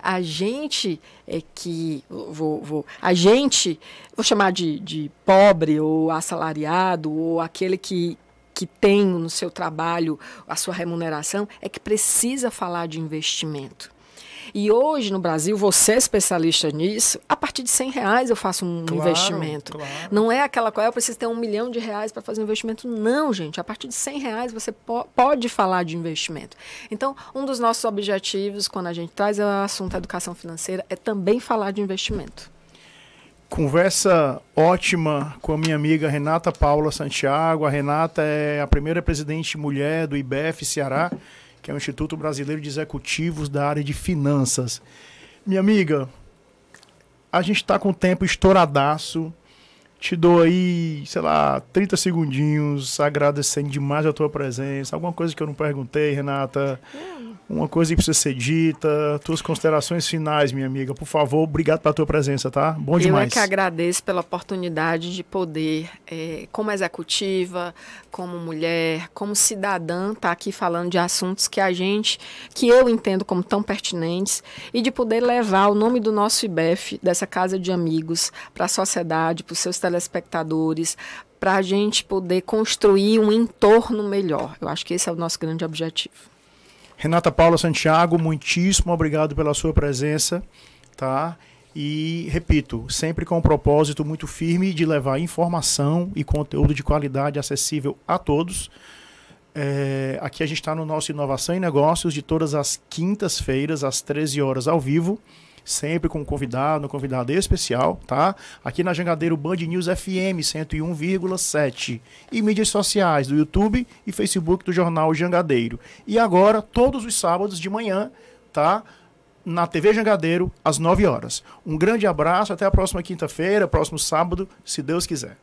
A gente que a gente, vou chamar de pobre ou assalariado ou aquele que tem no seu trabalho a sua remuneração, é que precisa falar de investimento. E hoje no Brasil, você é especialista nisso, a partir de R$100 eu faço um investimento. Claro. Não é aquela coisa, eu preciso ter R$1 milhão para fazer um investimento. Não, gente, a partir de R$100 você pode falar de investimento. Então, um dos nossos objetivos, quando a gente traz o assunto da educação financeira, é também falar de investimento. Conversa ótima com a minha amiga Renata Paula Santiago. A Renata é a primeira presidente mulher do IBEF Ceará, que é o Instituto Brasileiro de Executivos da área de finanças. Minha amiga, a gente está com o tempo estouradaço. Te dou aí, 30 segundinhos, agradecendo demais a tua presença. Alguma coisa que eu não perguntei, Renata? Uma coisa que precisa ser dita. Tuas considerações finais, minha amiga. Por favor, obrigado pela tua presença, tá? Bom demais. Eu é que agradeço pela oportunidade de poder, como executiva, como mulher, como cidadã, estar aqui falando de assuntos que eu entendo como tão pertinentes, e de poder levar o nome do nosso IBEF, dessa casa de amigos, para a sociedade, para os seus telespectadores, para a gente poder construir um entorno melhor. Eu acho que esse é o nosso grande objetivo. Renata Paula Santiago, muitíssimo obrigado pela sua presença, tá? E, repito, sempre com um propósito muito firme de levar informação e conteúdo de qualidade acessível a todos. Aqui a gente está no nosso Inovação em Negócios, de todas as quintas-feiras, às 13 horas, ao vivo, sempre com um convidado especial, tá? Aqui na Jangadeiro Band News FM 101,7 e mídias sociais do YouTube e Facebook do Jornal Jangadeiro. E agora, todos os sábados de manhã, tá? Na TV Jangadeiro, às 9 horas. Um grande abraço, até a próxima quinta-feira, próximo sábado, se Deus quiser.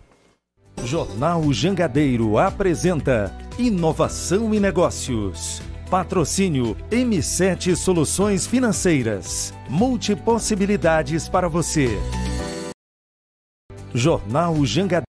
Jornal Jangadeiro apresenta Inovação e Negócios. Patrocínio M7 Soluções Financeiras. Multipossibilidades para você. Jornal Jangadeiro.